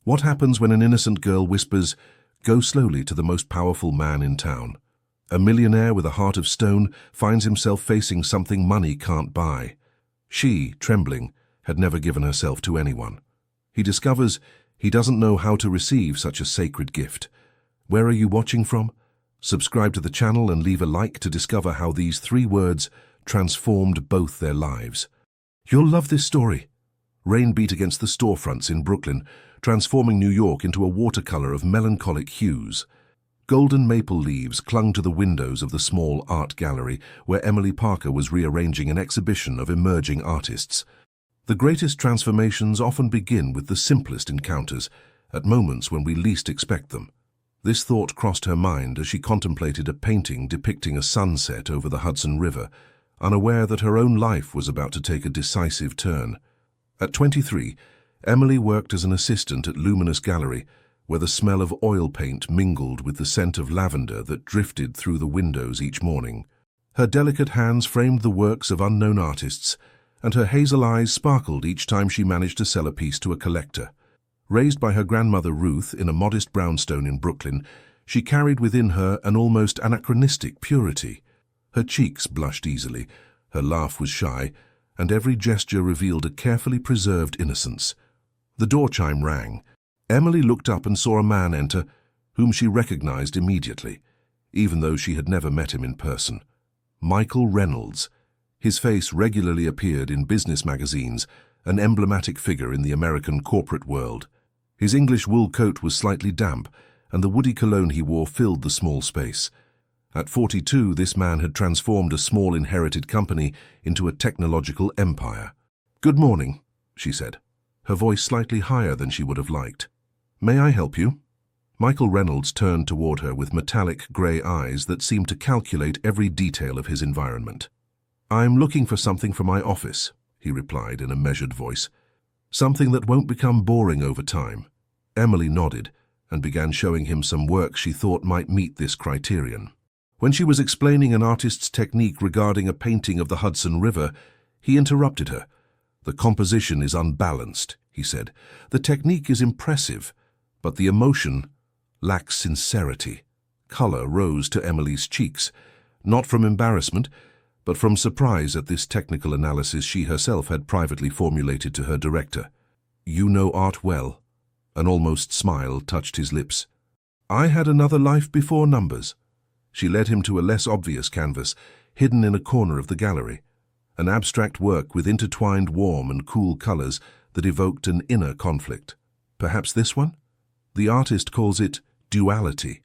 What happens when an innocent girl whispers, "Go slowly," to the most powerful man in town? A millionaire with a heart of stone finds himself facing something money can't buy. She, trembling, had never given herself to anyone. He discovers he doesn't know how to receive such a sacred gift. Where are you watching from? Subscribe to the channel and leave a like to discover how these 3 words transformed both their lives. You'll love this story. Rain beat against the storefronts in Brooklyn, transforming New York into a watercolor of melancholic hues. Golden maple leaves clung to the windows of the small art gallery where Emily Parker was rearranging an exhibition of emerging artists. The greatest transformations often begin with the simplest encounters, at moments when we least expect them. This thought crossed her mind as she contemplated a painting depicting a sunset over the Hudson River, unaware that her own life was about to take a decisive turn. At 23, Emily worked as an assistant at Luminous Gallery, where the smell of oil paint mingled with the scent of lavender that drifted through the windows each morning. Her delicate hands framed the works of unknown artists, and her hazel eyes sparkled each time she managed to sell a piece to a collector. Raised by her grandmother Ruth in a modest brownstone in Brooklyn, she carried within her an almost anachronistic purity. Her cheeks blushed easily, her laugh was shy, and every gesture revealed a carefully preserved innocence. The door chime rang. Emily looked up and saw a man enter, whom she recognized immediately, even though she had never met him in person. Michael Reynolds. His face regularly appeared in business magazines, an emblematic figure in the American corporate world. His English wool coat was slightly damp, and the woody cologne he wore filled the small space. At 42, this man had transformed a small inherited company into a technological empire. "Good morning," she said, her voice slightly higher than she would have liked. "May I help you?" Michael Reynolds turned toward her with metallic grey eyes that seemed to calculate every detail of his environment. "I'm looking for something for my office," he replied in a measured voice. "Something that won't become boring over time." Emily nodded and began showing him some work she thought might meet this criterion. When she was explaining an artist's technique regarding a painting of the Hudson River, he interrupted her. "The composition is unbalanced," he said. "The technique is impressive, but the emotion lacks sincerity." Color rose to Emily's cheeks, not from embarrassment, but from surprise at this technical analysis she herself had privately formulated to her director. "You know art well." An almost smile touched his lips. "I had another life before numbers." She led him to a less obvious canvas, hidden in a corner of the gallery, an abstract work with intertwined warm and cool colors that evoked an inner conflict. "Perhaps this one?" The artist calls it duality.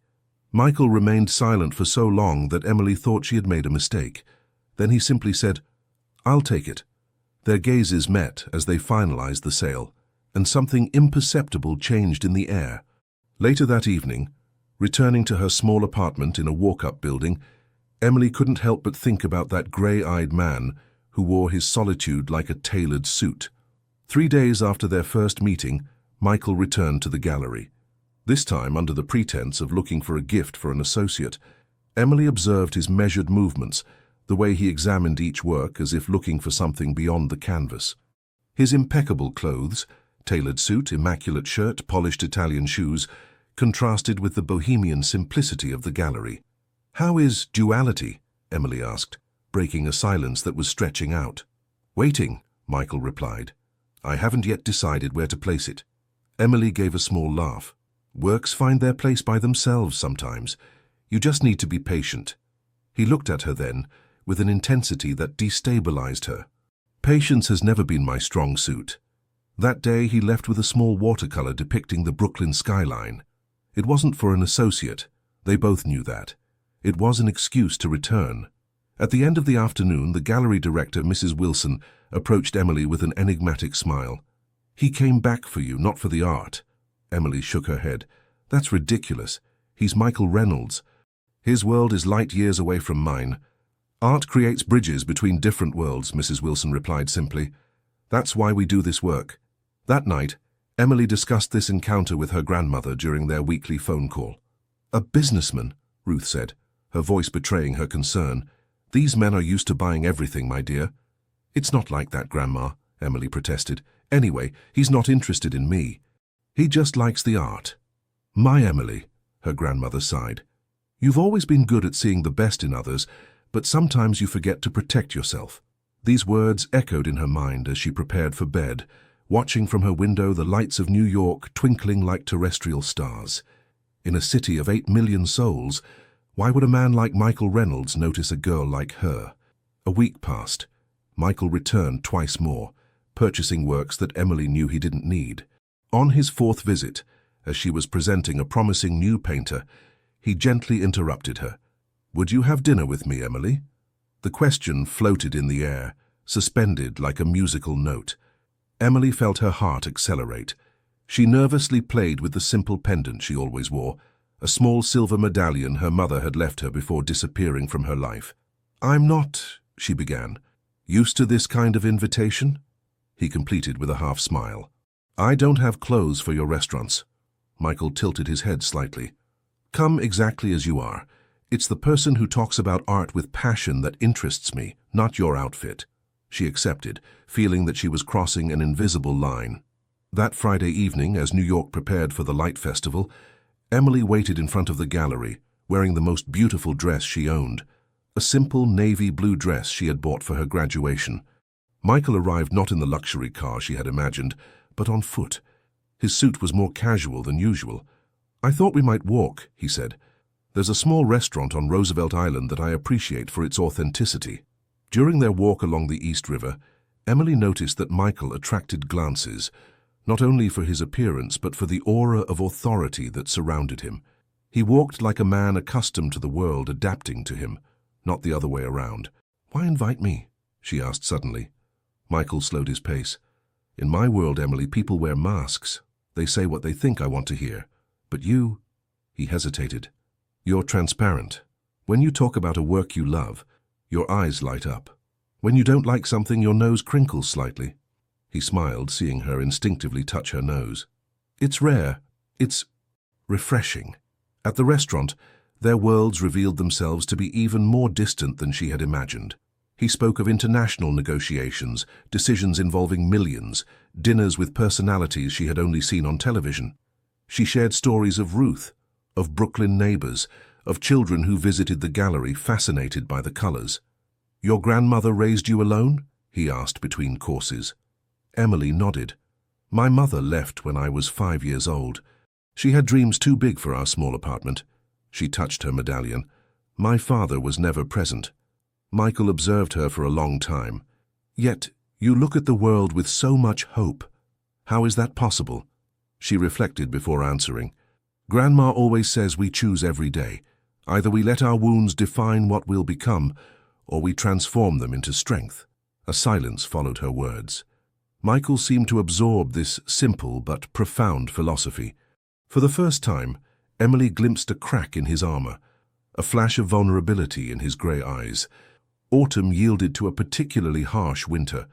Michael remained silent for so long that Emily thought she had made a mistake. Then he simply said, "I'll take it." Their gazes met as they finalized the sale, and something imperceptible changed in the air. Later that evening, returning to her small apartment in a walk-up building, Emily couldn't help but think about that grey-eyed man who wore his solitude like a tailored suit. 3 days after their first meeting, Michael returned to the gallery. This time, under the pretense of looking for a gift for an associate, Emily observed his measured movements, the way he examined each work as if looking for something beyond the canvas. His impeccable clothes, tailored suit, immaculate shirt, polished Italian shoes, contrasted with the bohemian simplicity of the gallery. "How is duality?" Emily asked, breaking a silence that was stretching out. "Waiting," Michael replied. "I haven't yet decided where to place it." Emily gave a small laugh. "Works find their place by themselves sometimes. You just need to be patient." He looked at her then, with an intensity that destabilized her. "Patience has never been my strong suit." That day he left with a small watercolor depicting the Brooklyn skyline. It wasn't for an associate. They both knew that. It was an excuse to return. At the end of the afternoon, the gallery director, Mrs. Wilson, approached Emily with an enigmatic smile. "He came back for you, not for the art." Emily shook her head. "That's ridiculous. He's Michael Reynolds. His world is light years away from mine." "Art creates bridges between different worlds," Mrs. Wilson replied simply. "That's why we do this work." That night, Emily discussed this encounter with her grandmother during their weekly phone call. "A businessman," Ruth said, her voice betraying her concern. "These men are used to buying everything, my dear." "It's not like that, Grandma," Emily protested. "Anyway, he's not interested in me." He just likes the art. My Emily, her grandmother sighed. You've always been good at seeing the best in others, but sometimes you forget to protect yourself. These words echoed in her mind as she prepared for bed, watching from her window the lights of New York twinkling like terrestrial stars. In a city of 8 million souls, why would a man like Michael Reynolds notice a girl like her? A week passed. Michael returned twice more, purchasing works that Emily knew he didn't need. On his fourth visit, as she was presenting a promising new painter, he gently interrupted her. Would you have dinner with me, Emily? The question floated in the air, suspended like a musical note. Emily felt her heart accelerate. She nervously played with the simple pendant she always wore, a small silver medallion her mother had left her before disappearing from her life. I'm not, she began, used to this kind of invitation? He completed with a half smile. I don't have clothes for your restaurants. Michael tilted his head slightly. Come exactly as you are. It's the person who talks about art with passion that interests me, not your outfit. She accepted, feeling that she was crossing an invisible line. That Friday evening, as New York prepared for the Light Festival, Emily waited in front of the gallery, wearing the most beautiful dress she owned, a simple navy blue dress she had bought for her graduation. Michael arrived not in the luxury car she had imagined, but on foot. His suit was more casual than usual. I thought we might walk, he said. There's a small restaurant on Roosevelt Island that I appreciate for its authenticity. During their walk along the East River, Emily noticed that Michael attracted glances, not only for his appearance but for the aura of authority that surrounded him. He walked like a man accustomed to the world adapting to him, not the other way around. Why invite me? She asked suddenly. Michael slowed his pace. In my world, Emily, people wear masks. They say what they think I want to hear. But you, he hesitated. You're transparent. When you talk about a work you love, your eyes light up. When you don't like something, your nose crinkles slightly. He smiled, seeing her instinctively touch her nose. It's rare. It's refreshing. At the restaurant, their worlds revealed themselves to be even more distant than she had imagined. He spoke of international negotiations, decisions involving millions, dinners with personalities she had only seen on television. She shared stories of Ruth, of Brooklyn neighbors, of children who visited the gallery fascinated by the colors. Your grandmother raised you alone? He asked between courses. Emily nodded. My mother left when I was 5 years old. She had dreams too big for our small apartment. She touched her medallion. My father was never present. Michael observed her for a long time. Yet, you look at the world with so much hope. How is that possible? She reflected before answering. Grandma always says we choose every day. Either we let our wounds define what we'll become, or we transform them into strength. A silence followed her words. Michael seemed to absorb this simple but profound philosophy. For the first time, Emily glimpsed a crack in his armor, a flash of vulnerability in his grey eyes. Autumn yielded to a particularly harsh winter.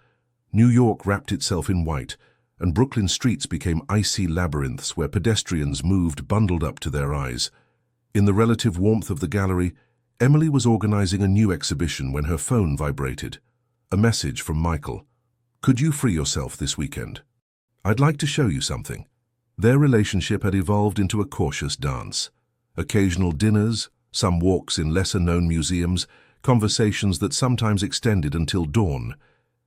New York wrapped itself in white, and Brooklyn streets became icy labyrinths where pedestrians moved bundled up to their eyes. In the relative warmth of the gallery, Emily was organizing a new exhibition when her phone vibrated. A message from Michael. Could you free yourself this weekend? I'd like to show you something. Their relationship had evolved into a cautious dance. Occasional dinners, some walks in lesser-known museums, conversations that sometimes extended until dawn.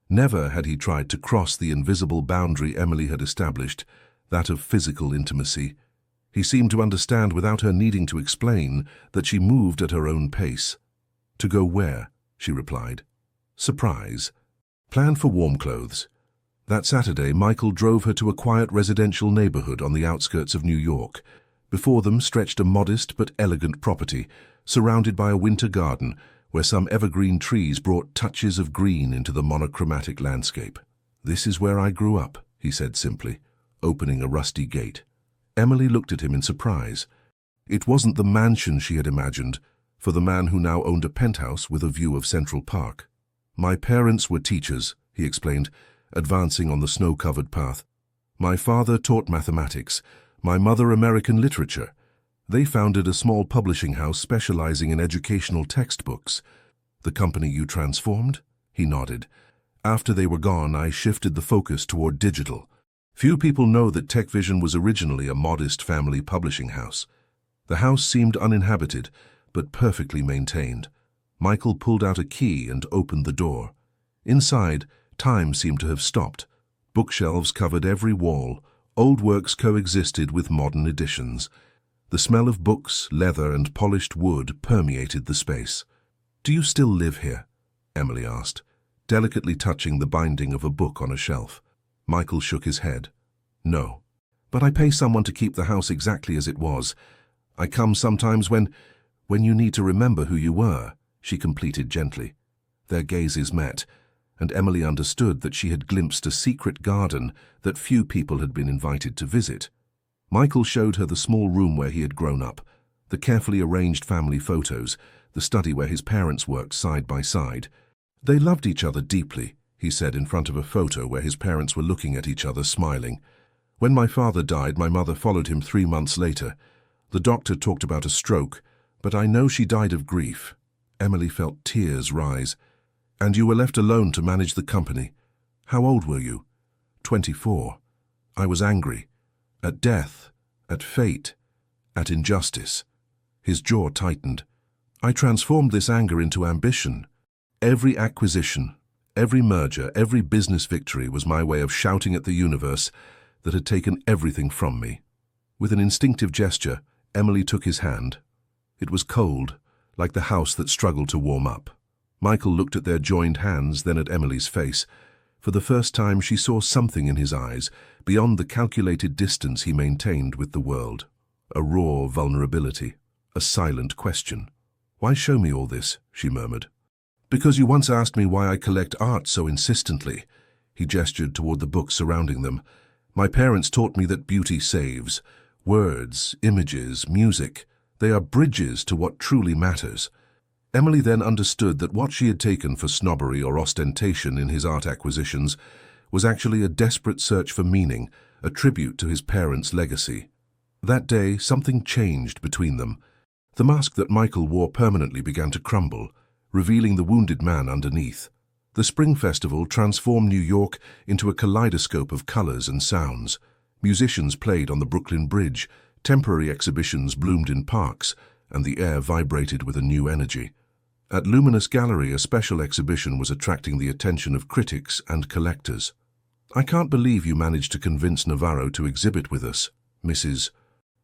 Never had he tried to cross the invisible boundary Emily had established, that of physical intimacy. He seemed to understand without her needing to explain that she moved at her own pace. To go where? She replied. Surprise. Plan for warm clothes. That Saturday, Michael drove her to a quiet residential neighborhood on the outskirts of New York. Before them stretched a modest but elegant property, surrounded by a winter garden, where some evergreen trees brought touches of green into the monochromatic landscape. This is where I grew up, he said simply, opening a rusty gate. Emily looked at him in surprise. It wasn't the mansion she had imagined, for the man who now owned a penthouse with a view of Central Park. My parents were teachers, he explained, advancing on the snow-covered path. My father taught mathematics, my mother American literature. They founded a small publishing house specializing in educational textbooks. The company you transformed? He nodded. After they were gone, I shifted the focus toward digital. Few people know that TechVision was originally a modest family publishing house. The house seemed uninhabited, but perfectly maintained. Michael pulled out a key and opened the door. Inside, time seemed to have stopped. Bookshelves covered every wall. Old works coexisted with modern editions. The smell of books, leather, and polished wood permeated the space. "Do you still live here?" Emily asked, delicately touching the binding of a book on a shelf. Michael shook his head. "No. But I pay someone to keep the house exactly as it was. I come sometimes when you need to remember who you were," she completed gently. Their gazes met, and Emily understood that she had glimpsed a secret garden that few people had been invited to visit. Michael showed her the small room where he had grown up, the carefully arranged family photos, the study where his parents worked side by side. "They loved each other deeply," he said in front of a photo where his parents were looking at each other smiling. "When my father died, my mother followed him 3 months later. The doctor talked about a stroke, but I know she died of grief." Emily felt tears rise. "And you were left alone to manage the company. How old were you?" 24. "I was angry. At death, at fate, at injustice." His jaw tightened. "I transformed this anger into ambition. Every acquisition, every merger, every business victory was my way of shouting at the universe that had taken everything from me." With an instinctive gesture, Emily took his hand. It was cold, like the house that struggled to warm up. Michael looked at their joined hands, then at Emily's face. For the first time she saw something in his eyes, beyond the calculated distance he maintained with the world. A raw vulnerability, a silent question. "Why show me all this?" she murmured. "Because you once asked me why I collect art so insistently." He gestured toward the books surrounding them. "My parents taught me that beauty saves. Words, images, music, they are bridges to what truly matters." Emily then understood that what she had taken for snobbery or ostentation in his art acquisitions was actually a desperate search for meaning, a tribute to his parents' legacy. That day, something changed between them. The mask that Michael wore permanently began to crumble, revealing the wounded man underneath. The Spring Festival transformed New York into a kaleidoscope of colors and sounds. Musicians played on the Brooklyn Bridge, temporary exhibitions bloomed in parks, and the air vibrated with a new energy. At Luminous Gallery, a special exhibition was attracting the attention of critics and collectors. "I can't believe you managed to convince Navarro to exhibit with us," Mrs.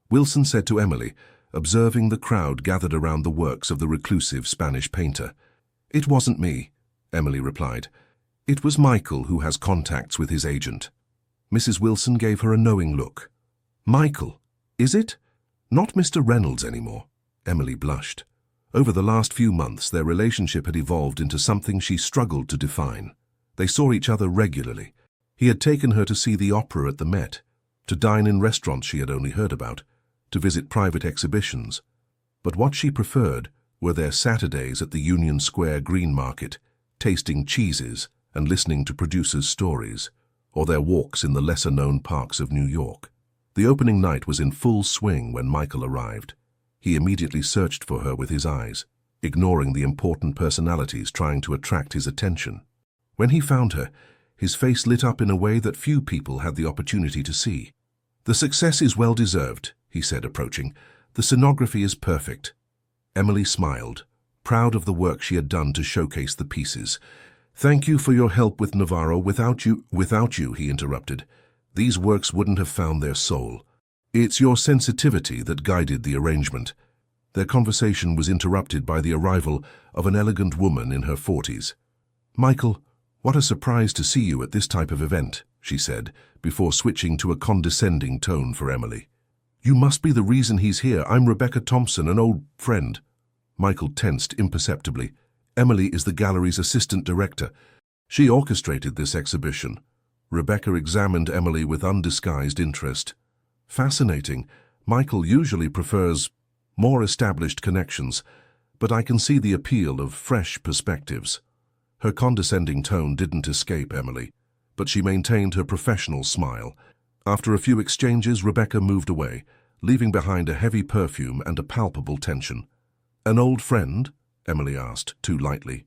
Wilson said to Emily, observing the crowd gathered around the works of the reclusive Spanish painter. "It wasn't me," Emily replied. "It was Michael, who has contacts with his agent." Mrs. Wilson gave her a knowing look. "Michael, is it? Not Mr. Reynolds anymore?" Emily blushed. Over the last few months, their relationship had evolved into something she struggled to define. They saw each other regularly. He had taken her to see the opera at the Met, to dine in restaurants she had only heard about, to visit private exhibitions. But what she preferred were their Saturdays at the Union Square Green Market, tasting cheeses and listening to producers' stories, or their walks in the lesser-known parks of New York. The opening night was in full swing when Michael arrived. He immediately searched for her with his eyes, ignoring the important personalities trying to attract his attention. When he found her, his face lit up in a way that few people had the opportunity to see. "The success is well-deserved," he said, approaching. "The scenography is perfect." Emily smiled, proud of the work she had done to showcase the pieces. "Thank you for your help with Navarro. Without you, he interrupted. "These works wouldn't have found their soul. It's your sensitivity that guided the arrangement." Their conversation was interrupted by the arrival of an elegant woman in her 40s. "Michael, what a surprise to see you at this type of event," she said, before switching to a condescending tone for Emily. "You must be the reason he's here. I'm Rebecca Thompson, an old friend." Michael tensed imperceptibly. "Emily is the gallery's assistant director. She orchestrated this exhibition." Rebecca examined Emily with undisguised interest. "Fascinating. Michael usually prefers more established connections, but I can see the appeal of fresh perspectives." Her condescending tone didn't escape Emily, but she maintained her professional smile. After a few exchanges, Rebecca moved away, leaving behind a heavy perfume and a palpable tension. "An old friend?" Emily asked, too lightly.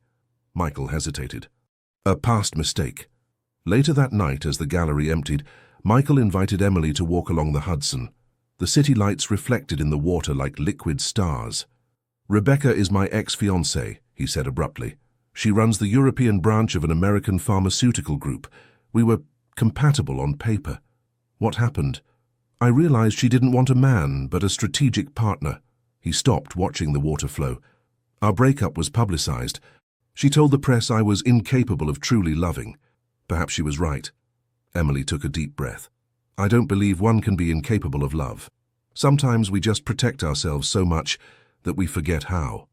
Michael hesitated. "A past mistake." Later that night, as the gallery emptied, Michael invited Emily to walk along the Hudson. The city lights reflected in the water like liquid stars. "Rebecca is my ex-fiancée," he said abruptly. "She runs the European branch of an American pharmaceutical group. We were compatible on paper. What happened? I realized she didn't want a man, but a strategic partner." He stopped, watching the water flow. "Our breakup was publicized. She told the press I was incapable of truly loving. Perhaps she was right." Emily took a deep breath. "I don't believe one can be incapable of love. Sometimes we just protect ourselves so much that we forget how."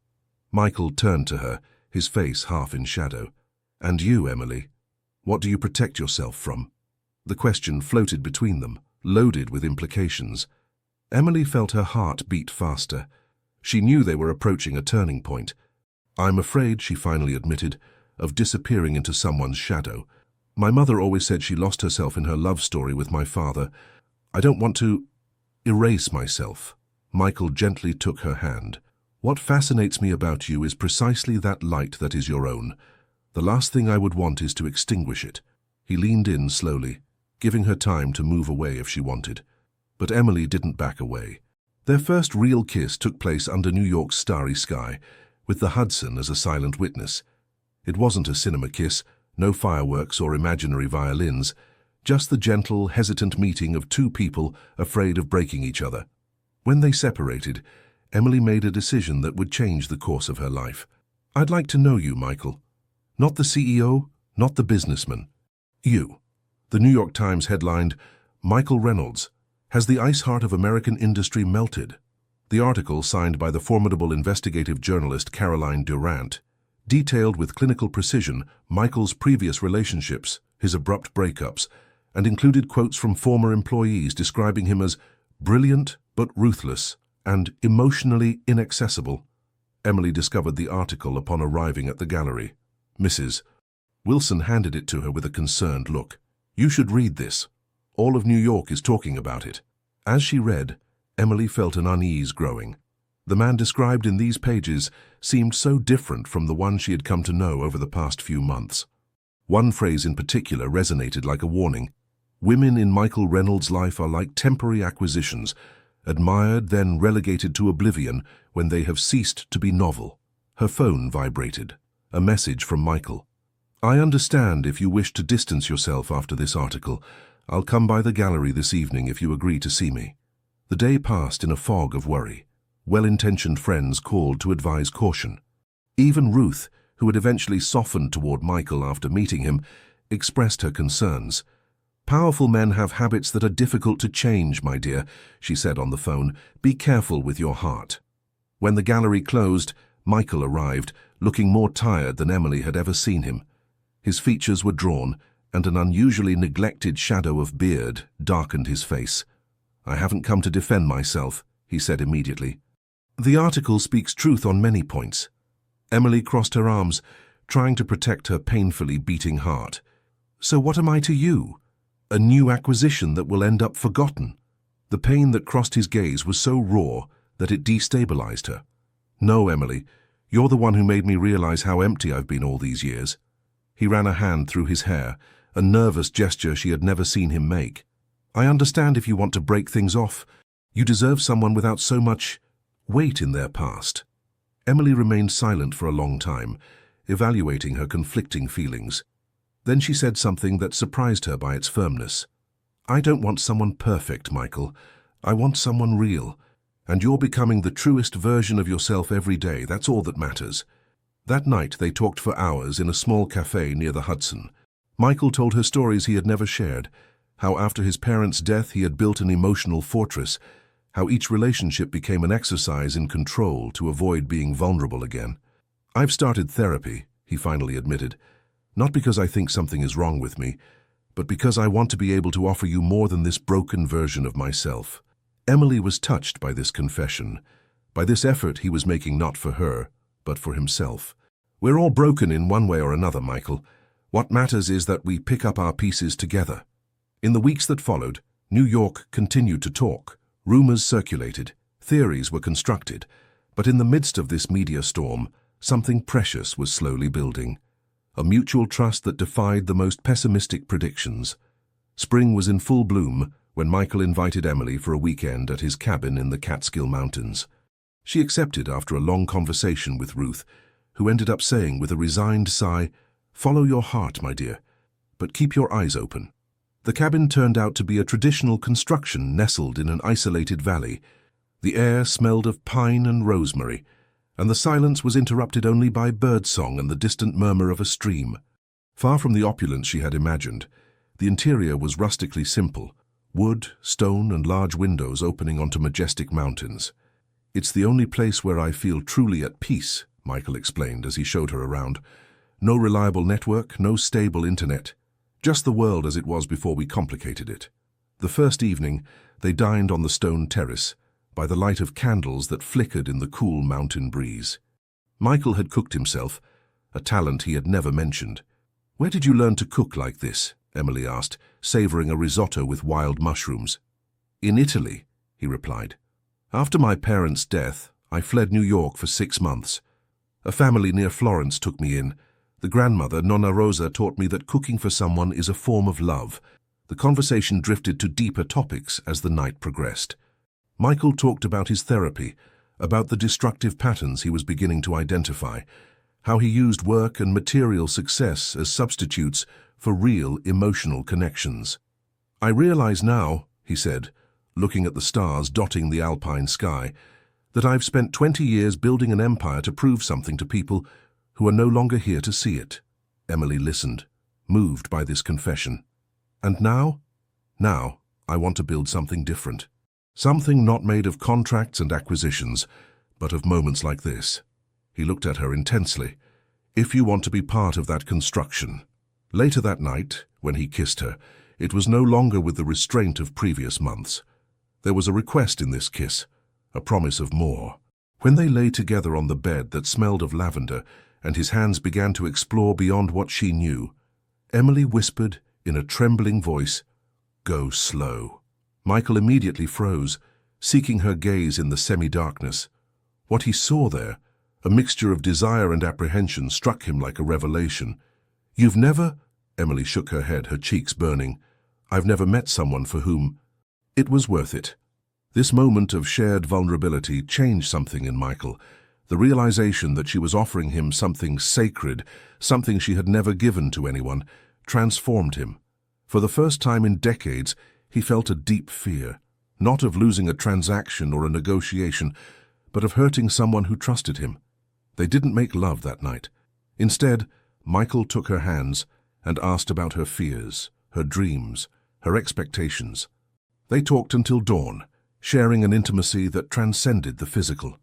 Michael turned to her, his face half in shadow. "And you, Emily? What do you protect yourself from?" The question floated between them, loaded with implications. Emily felt her heart beat faster. She knew they were approaching a turning point. "I'm afraid," she finally admitted, "of disappearing into someone's shadow. My mother always said she lost herself in her love story with my father. I don't want to erase myself." Michael gently took her hand. "What fascinates me about you is precisely that light that is your own. The last thing I would want is to extinguish it." He leaned in slowly, giving her time to move away if she wanted. But Emily didn't back away. Their first real kiss took place under New York's starry sky, with the Hudson as a silent witness. It wasn't a cinema kiss, no fireworks or imaginary violins, just the gentle, hesitant meeting of two people afraid of breaking each other. When they separated, Emily made a decision that would change the course of her life. "I'd like to know you, Michael. Not the CEO, not the businessman. You." The New York Times headlined, "Michael Reynolds, has the ice heart of American industry melted?" The article, signed by the formidable investigative journalist Caroline Durant, detailed with clinical precision Michael's previous relationships, his abrupt breakups, and included quotes from former employees describing him as brilliant but ruthless and emotionally inaccessible. Emily discovered the article upon arriving at the gallery. Mrs. Wilson handed it to her with a concerned look. "You should read this. All of New York is talking about it." As she read, Emily felt an unease growing. The man described in these pages seemed so different from the one she had come to know over the past few months. One phrase in particular resonated like a warning. "Women in Michael Reynolds' life are like temporary acquisitions, admired then relegated to oblivion when they have ceased to be novel." Her phone vibrated. A message from Michael. "I understand if you wish to distance yourself after this article. I'll come by the gallery this evening if you agree to see me." The day passed in a fog of worry. Well-intentioned friends called to advise caution. Even Ruth, who had eventually softened toward Michael after meeting him, expressed her concerns. "Powerful men have habits that are difficult to change, my dear," she said on the phone. "Be careful with your heart." When the gallery closed, Michael arrived, looking more tired than Emily had ever seen him. His features were drawn, and an unusually neglected shadow of beard darkened his face. "I haven't come to defend myself," he said immediately. "The article speaks truth on many points." Emily crossed her arms, trying to protect her painfully beating heart. "So what am I to you? A new acquisition that will end up forgotten?" The pain that crossed his gaze was so raw that it destabilized her. "No, Emily, you're the one who made me realize how empty I've been all these years." He ran a hand through his hair, a nervous gesture she had never seen him make. "I understand if you want to break things off. You deserve someone without so much weight in their past." Emily remained silent for a long time, evaluating her conflicting feelings. Then she said something that surprised her by its firmness. "I don't want someone perfect, Michael. I want someone real. And you're becoming the truest version of yourself every day. That's all that matters." That night they talked for hours in a small cafe near the Hudson. Michael told her stories he had never shared, how after his parents' death he had built an emotional fortress, how each relationship became an exercise in control to avoid being vulnerable again. "I've started therapy," he finally admitted, "not because I think something is wrong with me, but because I want to be able to offer you more than this broken version of myself." Emily was touched by this confession, by this effort he was making not for her, but for himself. "We're all broken in one way or another, Michael. What matters is that we pick up our pieces together." In the weeks that followed, New York continued to talk. Rumors circulated, theories were constructed, but in the midst of this media storm, something precious was slowly building. A mutual trust that defied the most pessimistic predictions. Spring was in full bloom when Michael invited Emily for a weekend at his cabin in the Catskill Mountains. She accepted after a long conversation with Ruth, who ended up saying with a resigned sigh, "Follow your heart, my dear, but keep your eyes open." The cabin turned out to be a traditional construction nestled in an isolated valley. The air smelled of pine and rosemary, and the silence was interrupted only by birdsong and the distant murmur of a stream. Far from the opulence she had imagined, the interior was rustically simple, wood, stone, and large windows opening onto majestic mountains. "It's the only place where I feel truly at peace," Michael explained as he showed her around. "No reliable network, no stable internet. Just the world as it was before we complicated it." The first evening, they dined on the stone terrace, by the light of candles that flickered in the cool mountain breeze. Michael had cooked himself, a talent he had never mentioned. "Where did you learn to cook like this?" Emily asked, savoring a risotto with wild mushrooms. "In Italy," he replied. "After my parents' death, I fled New York for 6 months. A family near Florence took me in. The grandmother, Nonna Rosa, taught me that cooking for someone is a form of love." The conversation drifted to deeper topics as the night progressed. Michael talked about his therapy, about the destructive patterns he was beginning to identify, how he used work and material success as substitutes for real emotional connections. "I realize now," he said, looking at the stars dotting the alpine sky, "that I've spent 20 years building an empire to prove something to people who are no longer here to see it." Emily listened, moved by this confession. "And now? Now, I want to build something different. Something not made of contracts and acquisitions, but of moments like this." He looked at her intensely. "If you want to be part of that construction." Later that night, when he kissed her, it was no longer with the restraint of previous months. There was a request in this kiss, a promise of more. When they lay together on the bed that smelled of lavender, and his hands began to explore beyond what she knew, Emily whispered in a trembling voice, "Go slow." Michael immediately froze, seeking her gaze in the semi-darkness. What he saw there, a mixture of desire and apprehension, struck him like a revelation. "You've never—" Emily shook her head, her cheeks burning. "I've never met someone for whom—" It was worth it. This moment of shared vulnerability changed something in Michael, the realization that she was offering him something sacred, something she had never given to anyone, transformed him. For the first time in decades, he felt a deep fear, not of losing a transaction or a negotiation, but of hurting someone who trusted him. They didn't make love that night. Instead, Michael took her hands and asked about her fears, her dreams, her expectations. They talked until dawn, sharing an intimacy that transcended the physical.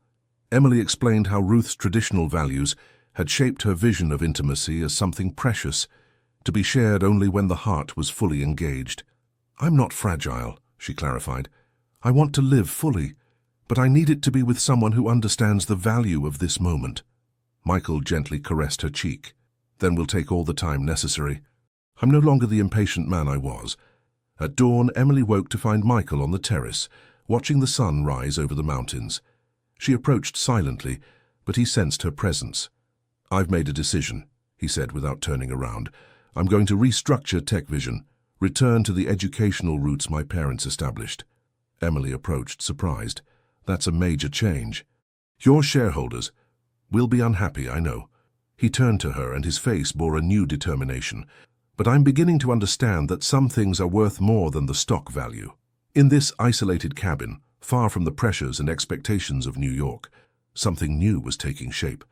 Emily explained how Ruth's traditional values had shaped her vision of intimacy as something precious, to be shared only when the heart was fully engaged. "I'm not fragile," she clarified. "I want to live fully, but I need it to be with someone who understands the value of this moment." Michael gently caressed her cheek. "Then we'll take all the time necessary. I'm no longer the impatient man I was." At dawn, Emily woke to find Michael on the terrace, watching the sun rise over the mountains. She approached silently, but he sensed her presence. "I've made a decision," he said without turning around. "I'm going to restructure TechVision, return to the educational roots my parents established." Emily approached, surprised. "That's a major change." "Your shareholders will be unhappy, I know." He turned to her and his face bore a new determination. "But I'm beginning to understand that some things are worth more than the stock value." In this isolated cabin, far from the pressures and expectations of New York, something new was taking shape.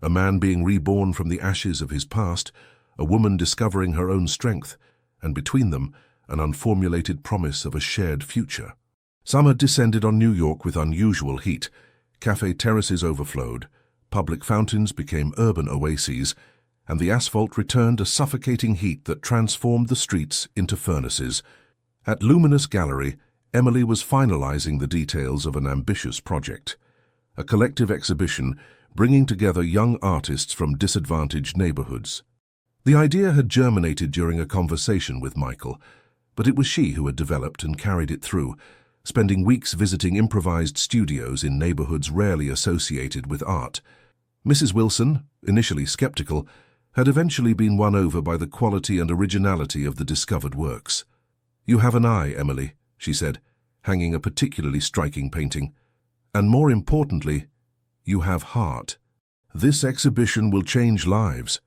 A man being reborn from the ashes of his past, a woman discovering her own strength, and between them, an unformulated promise of a shared future. Summer descended on New York with unusual heat. Cafe terraces overflowed, public fountains became urban oases, and the asphalt returned a suffocating heat that transformed the streets into furnaces. At Luminous Gallery, Emily was finalizing the details of an ambitious project, a collective exhibition bringing together young artists from disadvantaged neighborhoods. The idea had germinated during a conversation with Michael, but it was she who had developed and carried it through, spending weeks visiting improvised studios in neighborhoods rarely associated with art. Mrs. Wilson, initially skeptical, had eventually been won over by the quality and originality of the discovered works. "You have an eye, Emily," she said, hanging a particularly striking painting. "And more importantly, you have heart. This exhibition will change lives."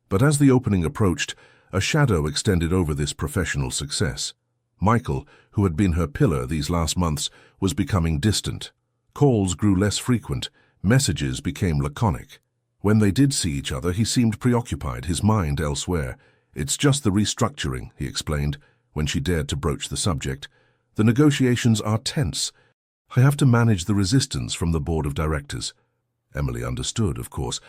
But as the opening approached, a shadow extended over this professional success. Michael, who had been her pillar these last months, was becoming distant. Calls grew less frequent, messages became laconic. When they did see each other, he seemed preoccupied, his mind elsewhere. "It's just the restructuring," he explained, when she dared to broach the subject. "The negotiations are tense. I have to manage the resistance from the board of directors." Emily understood, of course.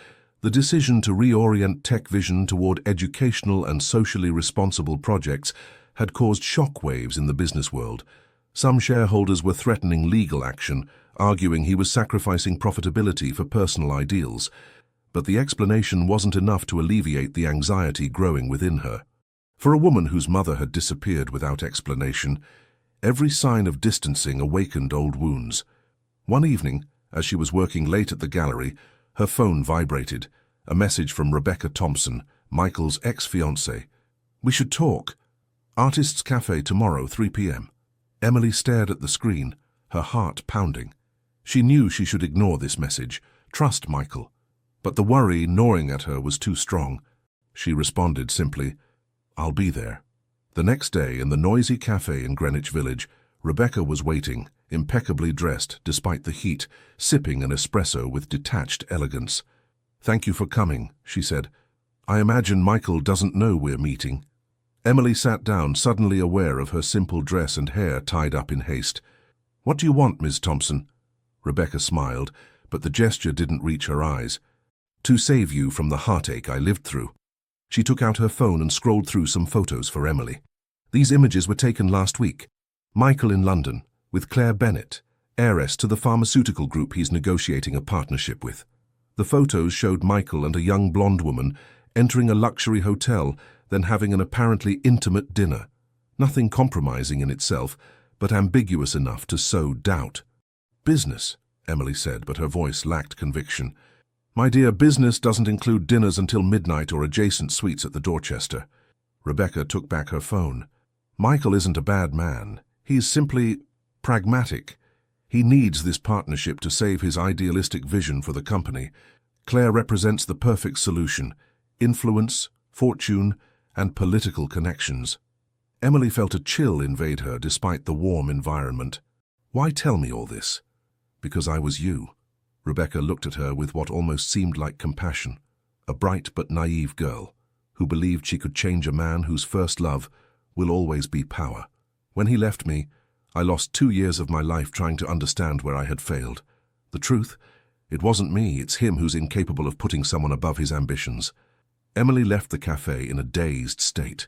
The decision to reorient Tech Vision toward educational and socially responsible projects had caused shockwaves in the business world. Some shareholders were threatening legal action, arguing he was sacrificing profitability for personal ideals. But the explanation wasn't enough to alleviate the anxiety growing within her. For a woman whose mother had disappeared without explanation, every sign of distancing awakened old wounds. One evening, as she was working late at the gallery, her phone vibrated. A message from Rebecca Thompson, Michael's ex-fiancée. "We should talk. Artists' Cafe tomorrow, 3 p.m. Emily stared at the screen, her heart pounding. She knew she should ignore this message, trust Michael. But the worry gnawing at her was too strong. She responded simply, "I'll be there." The next day, in the noisy cafe in Greenwich Village, Rebecca was waiting, impeccably dressed despite the heat, sipping an espresso with detached elegance. "Thank you for coming," she said. "I imagine Michael doesn't know we're meeting." Emily sat down, suddenly aware of her simple dress and hair tied up in haste. "What do you want, Miss Thompson?" Rebecca smiled, but the gesture didn't reach her eyes. "To save you from the heartache I lived through." She took out her phone and scrolled through some photos for Emily. These images were taken last week. Michael in London, with Claire Bennett, heiress to the pharmaceutical group he's negotiating a partnership with. The photos showed Michael and a young blonde woman entering a luxury hotel, then having an apparently intimate dinner. Nothing compromising in itself, but ambiguous enough to sow doubt. "Business," Emily said, but her voice lacked conviction. "My dear, business doesn't include dinners until midnight or adjacent suites at the Dorchester." Rebecca took back her phone. "Michael isn't a bad man. He's simply pragmatic. He needs this partnership to save his idealistic vision for the company. Claire represents the perfect solution: influence, fortune, and political connections." Emily felt a chill invade her despite the warm environment. "Why tell me all this?" "Because I was you." Rebecca looked at her with what almost seemed like compassion. A bright but naive girl, who believed she could change a man whose first love will always be power. "When he left me, I lost 2 years of my life trying to understand where I had failed. The truth? It wasn't me, it's him who's incapable of putting someone above his ambitions." Emily left the cafe in a dazed state.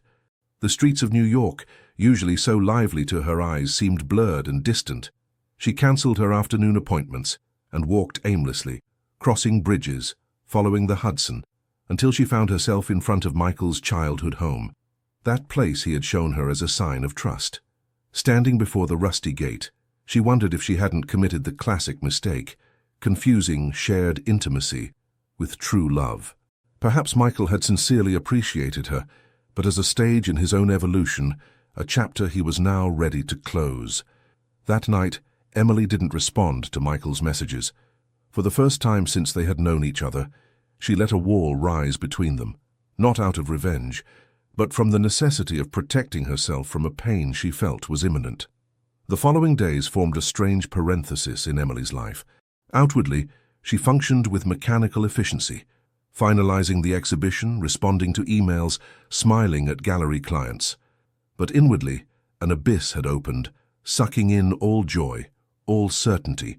The streets of New York, usually so lively to her eyes, seemed blurred and distant. She cancelled her afternoon appointments and walked aimlessly, crossing bridges, following the Hudson, until she found herself in front of Michael's childhood home, that place he had shown her as a sign of trust. Standing before the rusty gate, she wondered if she hadn't committed the classic mistake, confusing shared intimacy with true love. Perhaps Michael had sincerely appreciated her, but as a stage in his own evolution, a chapter he was now ready to close. That night, Emily didn't respond to Michael's messages. For the first time since they had known each other, she let a wall rise between them, not out of revenge, but from the necessity of protecting herself from a pain she felt was imminent. The following days formed a strange parenthesis in Emily's life. Outwardly, she functioned with mechanical efficiency, finalizing the exhibition, responding to emails, smiling at gallery clients. But inwardly, an abyss had opened, sucking in all joy, all certainty.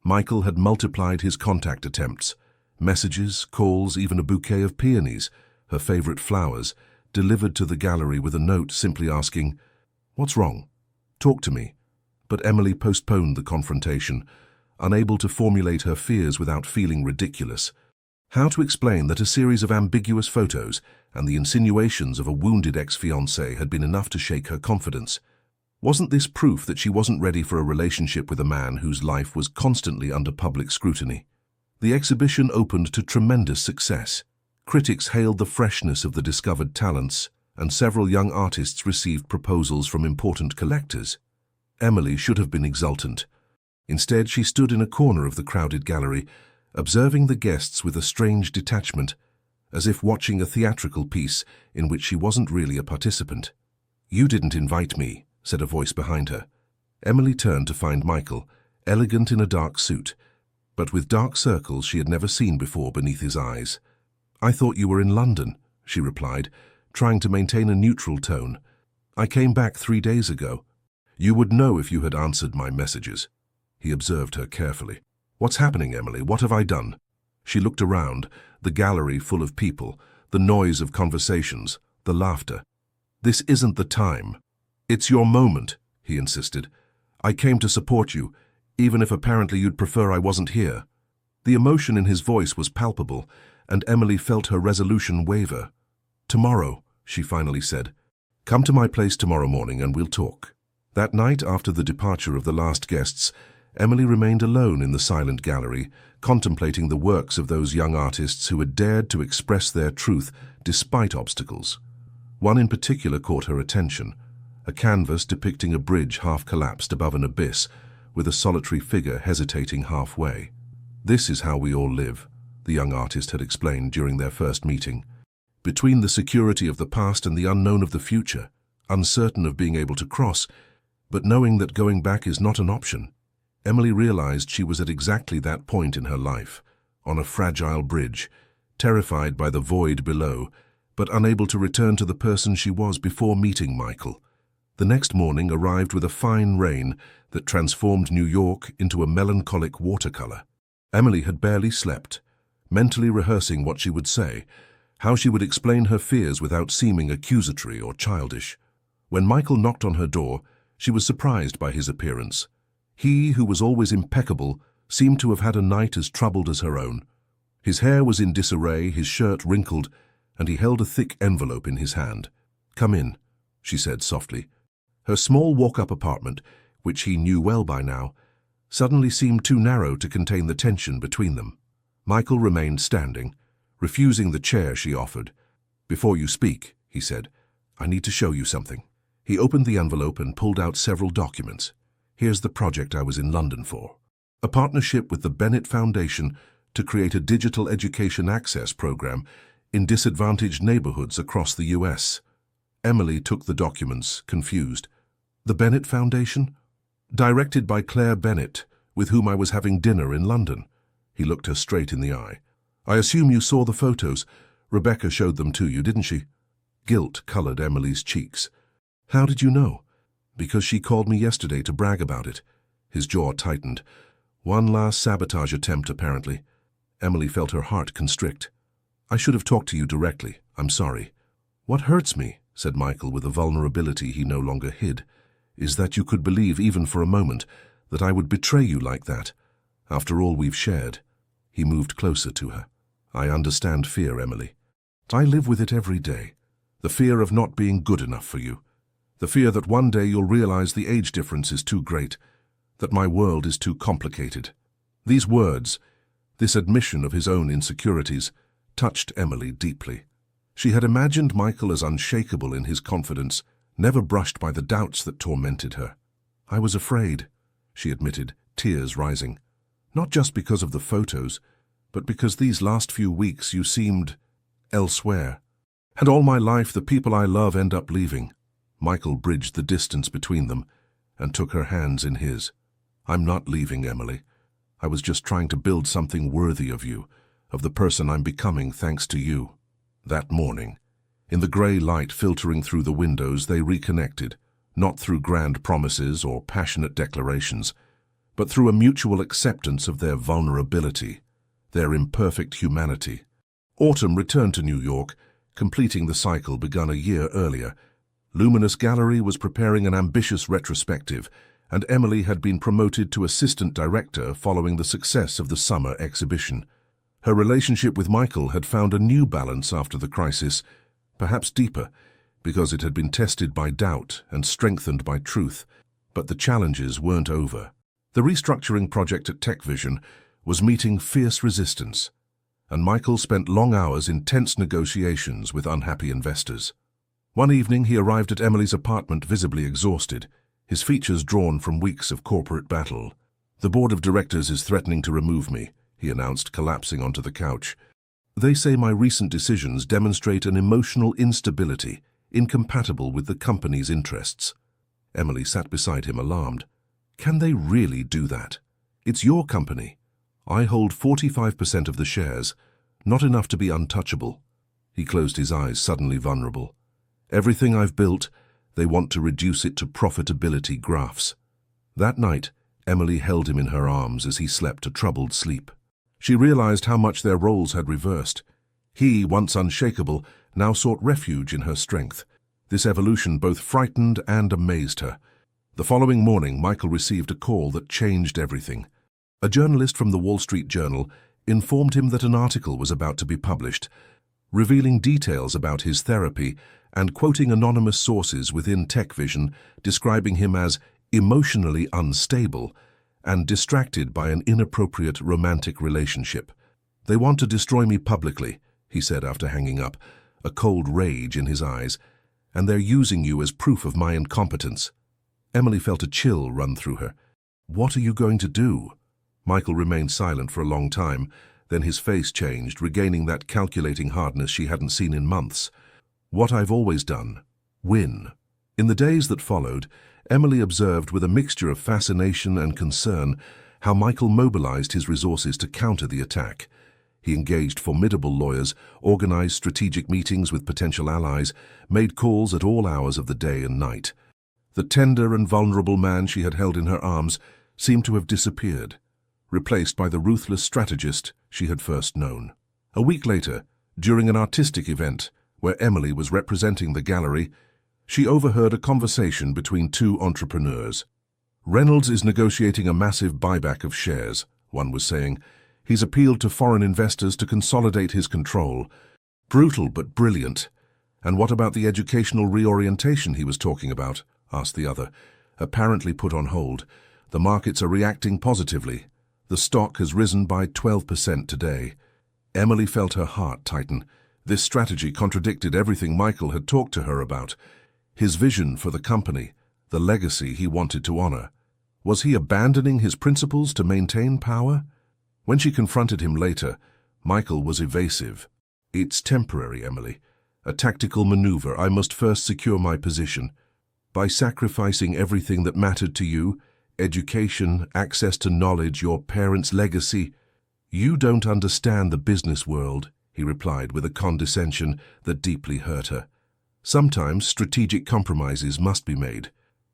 Michael had multiplied his contact attempts, messages, calls, even a bouquet of peonies, her favorite flowers, delivered to the gallery with a note simply asking, "What's wrong? Talk to me." But Emily postponed the confrontation, unable to formulate her fears without feeling ridiculous. How to explain that a series of ambiguous photos and the insinuations of a wounded ex-fiancé had been enough to shake her confidence? Wasn't this proof that she wasn't ready for a relationship with a man whose life was constantly under public scrutiny? The exhibition opened to tremendous success. Critics hailed the freshness of the discovered talents, and several young artists received proposals from important collectors. Emily should have been exultant. Instead, she stood in a corner of the crowded gallery, observing the guests with a strange detachment, as if watching a theatrical piece in which she wasn't really a participant. "You didn't invite me," said a voice behind her. Emily turned to find Michael, elegant in a dark suit, but with dark circles she had never seen before beneath his eyes. "I thought you were in London," she replied, trying to maintain a neutral tone. "I came back 3 days ago." "You would know if you had answered my messages." He observed her carefully. "What's happening, Emily? What have I done?" She looked around, the gallery full of people, the noise of conversations, the laughter. "This isn't the time. It's your moment," he insisted. "I came to support you, even if apparently you'd prefer I wasn't here." The emotion in his voice was palpable, and Emily felt her resolution waver. "Tomorrow," she finally said. "Come to my place tomorrow morning and we'll talk." That night, after the departure of the last guests, Emily remained alone in the silent gallery, contemplating the works of those young artists who had dared to express their truth despite obstacles. One in particular caught her attention, a canvas depicting a bridge half-collapsed above an abyss, with a solitary figure hesitating halfway. "This is how we all live," the young artist had explained during their first meeting. "Between the security of the past and the unknown of the future, uncertain of being able to cross, but knowing that going back is not an option." Emily realized she was at exactly that point in her life, on a fragile bridge, terrified by the void below, but unable to return to the person she was before meeting Michael. The next morning arrived with a fine rain that transformed New York into a melancholic watercolor. Emily had barely slept, mentally rehearsing what she would say, how she would explain her fears without seeming accusatory or childish. When Michael knocked on her door, she was surprised by his appearance. He, who was always impeccable, seemed to have had a night as troubled as her own. His hair was in disarray, his shirt wrinkled, and he held a thick envelope in his hand. "Come in," she said softly. Her small walk-up apartment, which he knew well by now, suddenly seemed too narrow to contain the tension between them. Michael remained standing, refusing the chair she offered. "Before you speak," he said, "I need to show you something." He opened the envelope and pulled out several documents. "Here's the project I was in London for. A partnership with the Bennett Foundation to create a digital education access program in disadvantaged neighborhoods across the U.S. Emily took the documents, confused. "The Bennett Foundation?" "Directed by Claire Bennett, with whom I was having dinner in London." He looked her straight in the eye. "I assume you saw the photos. Rebecca showed them to you, didn't she?" Guilt colored Emily's cheeks. "How did you know?" "Because she called me yesterday to brag about it." His jaw tightened. One last sabotage attempt, apparently. Emily felt her heart constrict. "I should have talked to you directly. I'm sorry." "What hurts me," said Michael with a vulnerability he no longer hid, "is that you could believe even for a moment that I would betray you like that, after all we've shared." He moved closer to her. "I understand fear, Emily. I live with it every day. The fear of not being good enough for you. The fear that one day you'll realize the age difference is too great, that my world is too complicated." These words, this admission of his own insecurities, touched Emily deeply. She had imagined Michael as unshakable in his confidence, never brushed by the doubts that tormented her. "I was afraid," she admitted, tears rising. "Not just because of the photos, but because these last few weeks you seemed elsewhere. And all my life the people I love end up leaving." Michael bridged the distance between them and took her hands in his. "I'm not leaving, Emily. I was just trying to build something worthy of you, of the person I'm becoming thanks to you." That morning, in the gray light filtering through the windows, they reconnected, not through grand promises or passionate declarations, but through a mutual acceptance of their vulnerability, their imperfect humanity. Autumn returned to New York, completing the cycle begun a year earlier. Luminous Gallery was preparing an ambitious retrospective, and Emily had been promoted to assistant director following the success of the summer exhibition. Her relationship with Michael had found a new balance after the crisis, perhaps deeper, because it had been tested by doubt and strengthened by truth. But the challenges weren't over. The restructuring project at TechVision was meeting fierce resistance, and Michael spent long hours in tense negotiations with unhappy investors. One evening he arrived at Emily's apartment visibly exhausted, his features drawn from weeks of corporate battle. "The board of directors is threatening to remove me," he announced, collapsing onto the couch. "They say my recent decisions demonstrate an emotional instability incompatible with the company's interests." Emily sat beside him, alarmed. "Can they really do that? It's your company. I hold 45% of the shares, not enough to be untouchable." He closed his eyes, suddenly vulnerable. "Everything I've built, they want to reduce it to profitability graphs." That night, Emily held him in her arms as he slept a troubled sleep. She realized how much their roles had reversed. He, once unshakable, now sought refuge in her strength. This evolution both frightened and amazed her. The following morning, Michael received a call that changed everything. A journalist from the Wall Street Journal informed him that an article was about to be published, revealing details about his therapy and quoting anonymous sources within TechVision, describing him as emotionally unstable and distracted by an inappropriate romantic relationship. "They want to destroy me publicly," he said after hanging up, a cold rage in his eyes, "and they're using you as proof of my incompetence." Emily felt a chill run through her. "What are you going to do?" Michael remained silent for a long time, then his face changed, regaining that calculating hardness she hadn't seen in months. "What I've always done. Win." In the days that followed, Emily observed with a mixture of fascination and concern how Michael mobilized his resources to counter the attack. He engaged formidable lawyers, organized strategic meetings with potential allies, made calls at all hours of the day and night. The tender and vulnerable man she had held in her arms seemed to have disappeared, replaced by the ruthless strategist she had first known. A week later, during an artistic event where Emily was representing the gallery, she overheard a conversation between two entrepreneurs. "Reynolds is negotiating a massive buyback of shares," one was saying. "He's appealed to foreign investors to consolidate his control. Brutal but brilliant." "And what about the educational reorientation he was talking about?" asked the other, apparently put on hold. "The markets are reacting positively. The stock has risen by 12% today." Emily felt her heart tighten. This strategy contradicted everything Michael had talked to her about. His vision for the company, the legacy he wanted to honor. Was he abandoning his principles to maintain power? When she confronted him later, Michael was evasive. "It's temporary, Emily. A tactical maneuver. I must first secure my position. By sacrificing everything that mattered to you, education, access to knowledge, your parents' legacy." "You don't understand the business world," he replied with a condescension that deeply hurt her. "Sometimes strategic compromises must be made."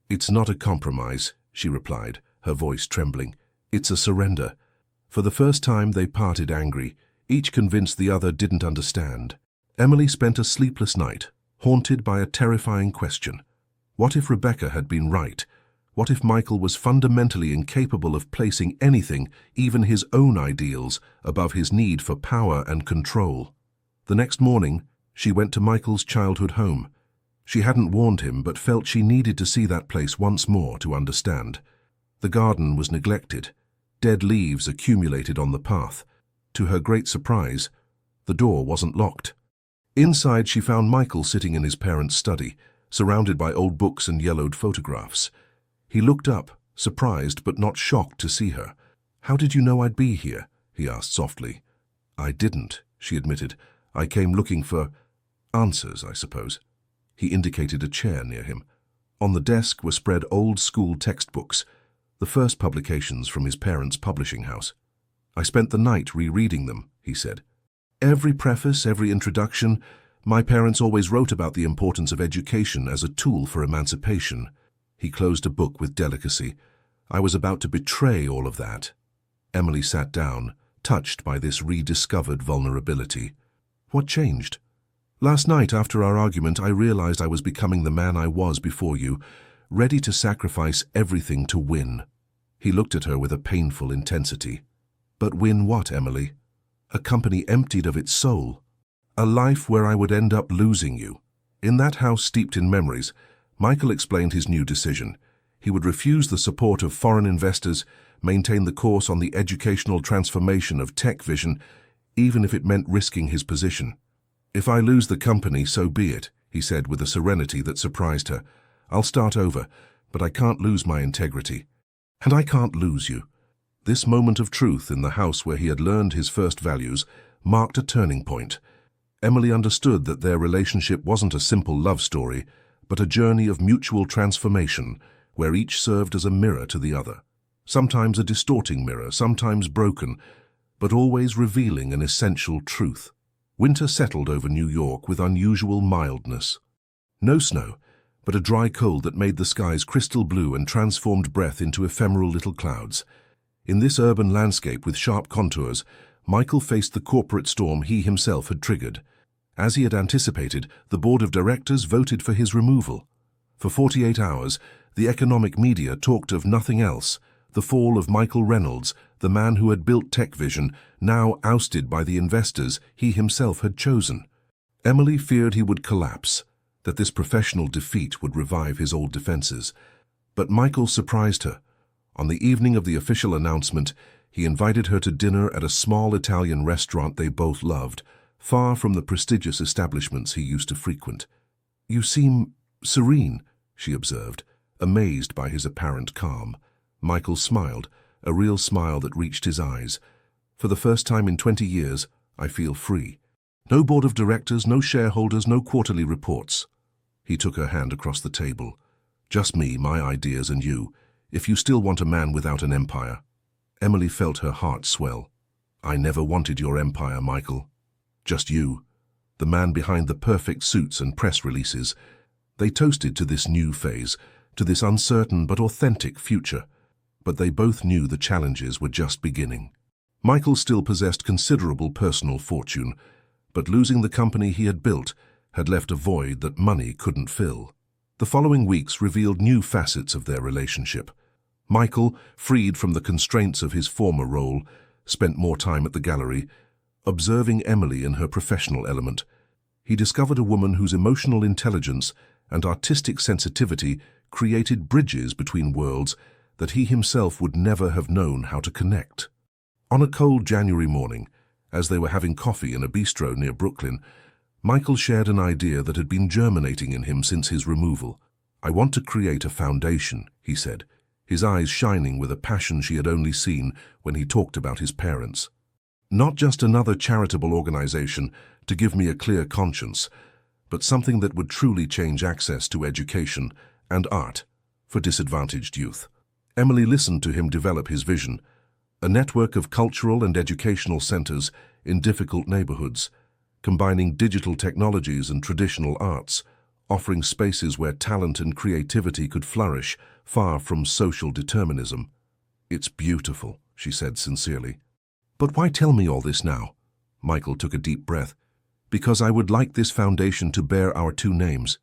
"It's not a compromise," she replied, her voice trembling. "It's a surrender." For the first time they parted angry, each convinced the other didn't understand. Emily spent a sleepless night, haunted by a terrifying question. What if Rebecca had been right? What if Michael was fundamentally incapable of placing anything, even his own ideals, above his need for power and control? The next morning, she went to Michael's childhood home. She hadn't warned him, but felt she needed to see that place once more to understand. The garden was neglected. Dead leaves accumulated on the path. To her great surprise, the door wasn't locked. Inside, she found Michael sitting in his parents' study, surrounded by old books and yellowed photographs. He looked up, surprised but not shocked to see her. "How did you know I'd be here?" he asked softly. "I didn't," she admitted. "I came looking for answers, I suppose." He indicated a chair near him. On the desk were spread old-school textbooks, the first publications from his parents' publishing house. "I spent the night rereading them," he said. "Every preface, every introduction. My parents always wrote about the importance of education as a tool for emancipation." He closed a book with delicacy. "I was about to betray all of that." Emily sat down, touched by this rediscovered vulnerability. "What changed?" "Last night, after our argument, I realized I was becoming the man I was before you, ready to sacrifice everything to win." He looked at her with a painful intensity. "But win what, Emily? A company emptied of its soul. A life where I would end up losing you." In that house steeped in memories, Michael explained his new decision. He would refuse the support of foreign investors, maintain the course on the educational transformation of TechVision, even if it meant risking his position. "If I lose the company, so be it," he said with a serenity that surprised her. "I'll start over, but I can't lose my integrity. And I can't lose you." This moment of truth in the house where he had learned his first values marked a turning point. Emily understood that their relationship wasn't a simple love story, but a journey of mutual transformation, where each served as a mirror to the other. Sometimes a distorting mirror, sometimes broken, but always revealing an essential truth. Winter settled over New York with unusual mildness. No snow, but a dry cold that made the skies crystal blue and transformed breath into ephemeral little clouds. In this urban landscape with sharp contours, Michael faced the corporate storm he himself had triggered. As he had anticipated, the board of directors voted for his removal. For 48 hours, the economic media talked of nothing else: the fall of Michael Reynolds, the man who had built TechVision, now ousted by the investors he himself had chosen. Emily feared he would collapse, that this professional defeat would revive his old defenses. But Michael surprised her. On the evening of the official announcement, he invited her to dinner at a small Italian restaurant they both loved, far from the prestigious establishments he used to frequent. "You seem serene," she observed, amazed by his apparent calm. Michael smiled, a real smile that reached his eyes. "For the first time in 20 years, I feel free. No board of directors, no shareholders, no quarterly reports." He took her hand across the table. "Just me, my ideas, and you, if you still want a man without an empire." Emily felt her heart swell. "I never wanted your empire, Michael. Just you, the man behind the perfect suits and press releases." They toasted to this new phase, to this uncertain but authentic future. But they both knew the challenges were just beginning. Michael still possessed considerable personal fortune, but losing the company he had built had left a void that money couldn't fill. The following weeks revealed new facets of their relationship. Michael, freed from the constraints of his former role, spent more time at the gallery, observing Emily in her professional element. He discovered a woman whose emotional intelligence and artistic sensitivity created bridges between worlds that he himself would never have known how to connect. On a cold January morning, as they were having coffee in a bistro near Brooklyn, Michael shared an idea that had been germinating in him since his removal. "I want to create a foundation," he said, his eyes shining with a passion she had only seen when he talked about his parents. "Not just another charitable organization to give me a clear conscience, but something that would truly change access to education and art for disadvantaged youth." Emily listened to him develop his vision: a network of cultural and educational centers in difficult neighborhoods, combining digital technologies and traditional arts, offering spaces where talent and creativity could flourish, far from social determinism. "It's beautiful," she said sincerely. "But why tell me all this now?" Michael took a deep breath. "Because I would like this foundation to bear our two names,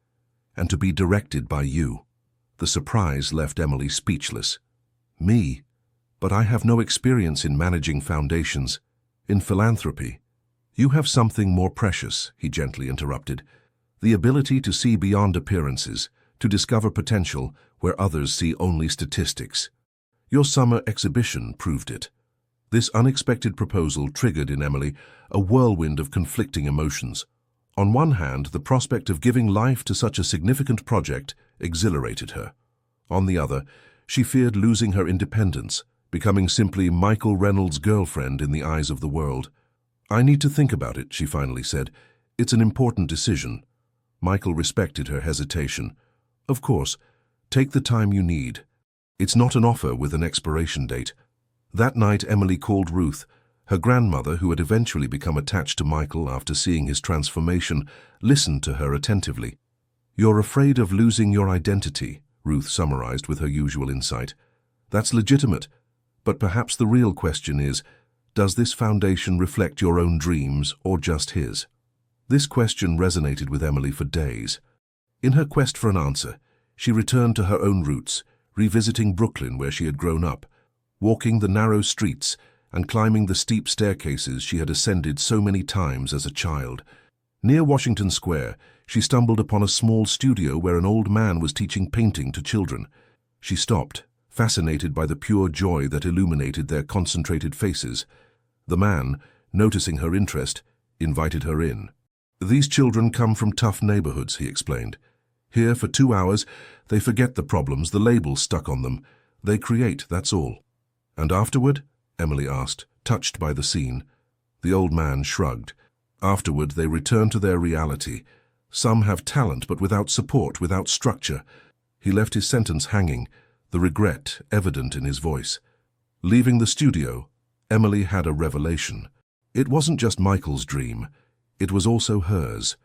and to be directed by you." The surprise left Emily speechless. "Me? But I have no experience in managing foundations, in philanthropy." "You have something more precious," he gently interrupted. "The ability to see beyond appearances, to discover potential where others see only statistics. Your summer exhibition proved it." This unexpected proposal triggered in Emily a whirlwind of conflicting emotions. On one hand, the prospect of giving life to such a significant project exhilarated her. On the other, she feared losing her independence, becoming simply Michael Reynolds' girlfriend in the eyes of the world. "I need to think about it," she finally said. "It's an important decision." Michael respected her hesitation. "Of course, take the time you need. It's not an offer with an expiration date." That night, Emily called Ruth. Her grandmother, who had eventually become attached to Michael after seeing his transformation, listened to her attentively. "You're afraid of losing your identity," Ruth summarized with her usual insight. "That's legitimate, but perhaps the real question is, does this foundation reflect your own dreams or just his?" This question resonated with Emily for days. In her quest for an answer, she returned to her own roots, revisiting Brooklyn where she had grown up, walking the narrow streets and climbing the steep staircases she had ascended so many times as a child. Near Washington Square, she stumbled upon a small studio where an old man was teaching painting to children. She stopped, fascinated by the pure joy that illuminated their concentrated faces. The man, noticing her interest, invited her in. These children come from tough neighborhoods, he explained. Here, for 2 hours, they forget the problems, the labels stuck on them. They create, that's all. And afterward? Emily asked, touched by the scene. The old man shrugged. Afterward, they return to their reality. Some have talent, but without support, without structure. He left his sentence hanging, the regret evident in his voice. Leaving the studio, Emily had a revelation. It wasn't just Michael's dream. It was also hers.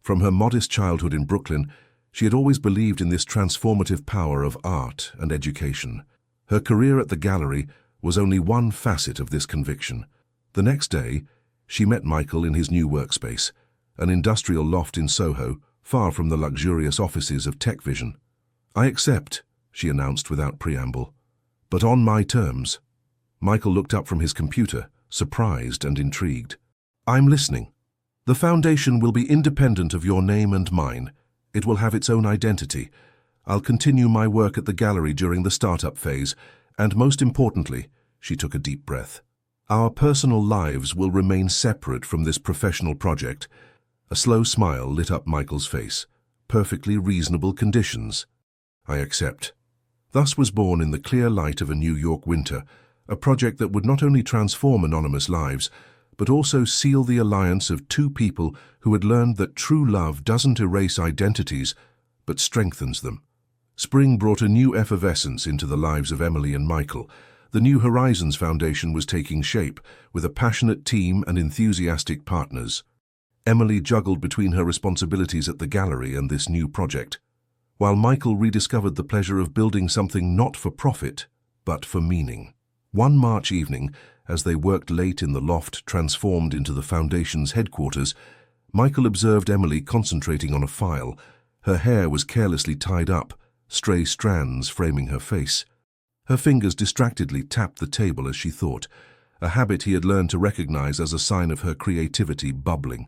From her modest childhood in Brooklyn, she had always believed in this transformative power of art and education. Her career at the gallery was only one facet of this conviction. The next day, she met Michael in his new workspace, an industrial loft in Soho, far from the luxurious offices of Tech Vision. "I accept," she announced without preamble. "But on my terms." Michael looked up from his computer, surprised and intrigued. "I'm listening. The foundation will be independent of your name and mine. It will have its own identity. I'll continue my work at the gallery during the startup phase, and most importantly," she took a deep breath, "our personal lives will remain separate from this professional project." A slow smile lit up Michael's face. Perfectly reasonable conditions. "I accept." Thus was born in the clear light of a New York winter, a project that would not only transform anonymous lives, but also seal the alliance of two people who had learned that true love doesn't erase identities, but strengthens them. Spring brought a new effervescence into the lives of Emily and Michael. The New Horizons Foundation was taking shape, with a passionate team and enthusiastic partners. Emily juggled between her responsibilities at the gallery and this new project, while Michael rediscovered the pleasure of building something not for profit, but for meaning. One March evening, as they worked late in the loft transformed into the Foundation's headquarters, Michael observed Emily concentrating on a file. Her hair was carelessly tied up, stray strands framing her face. Her fingers distractedly tapped the table as she thought, a habit he had learned to recognize as a sign of her creativity bubbling.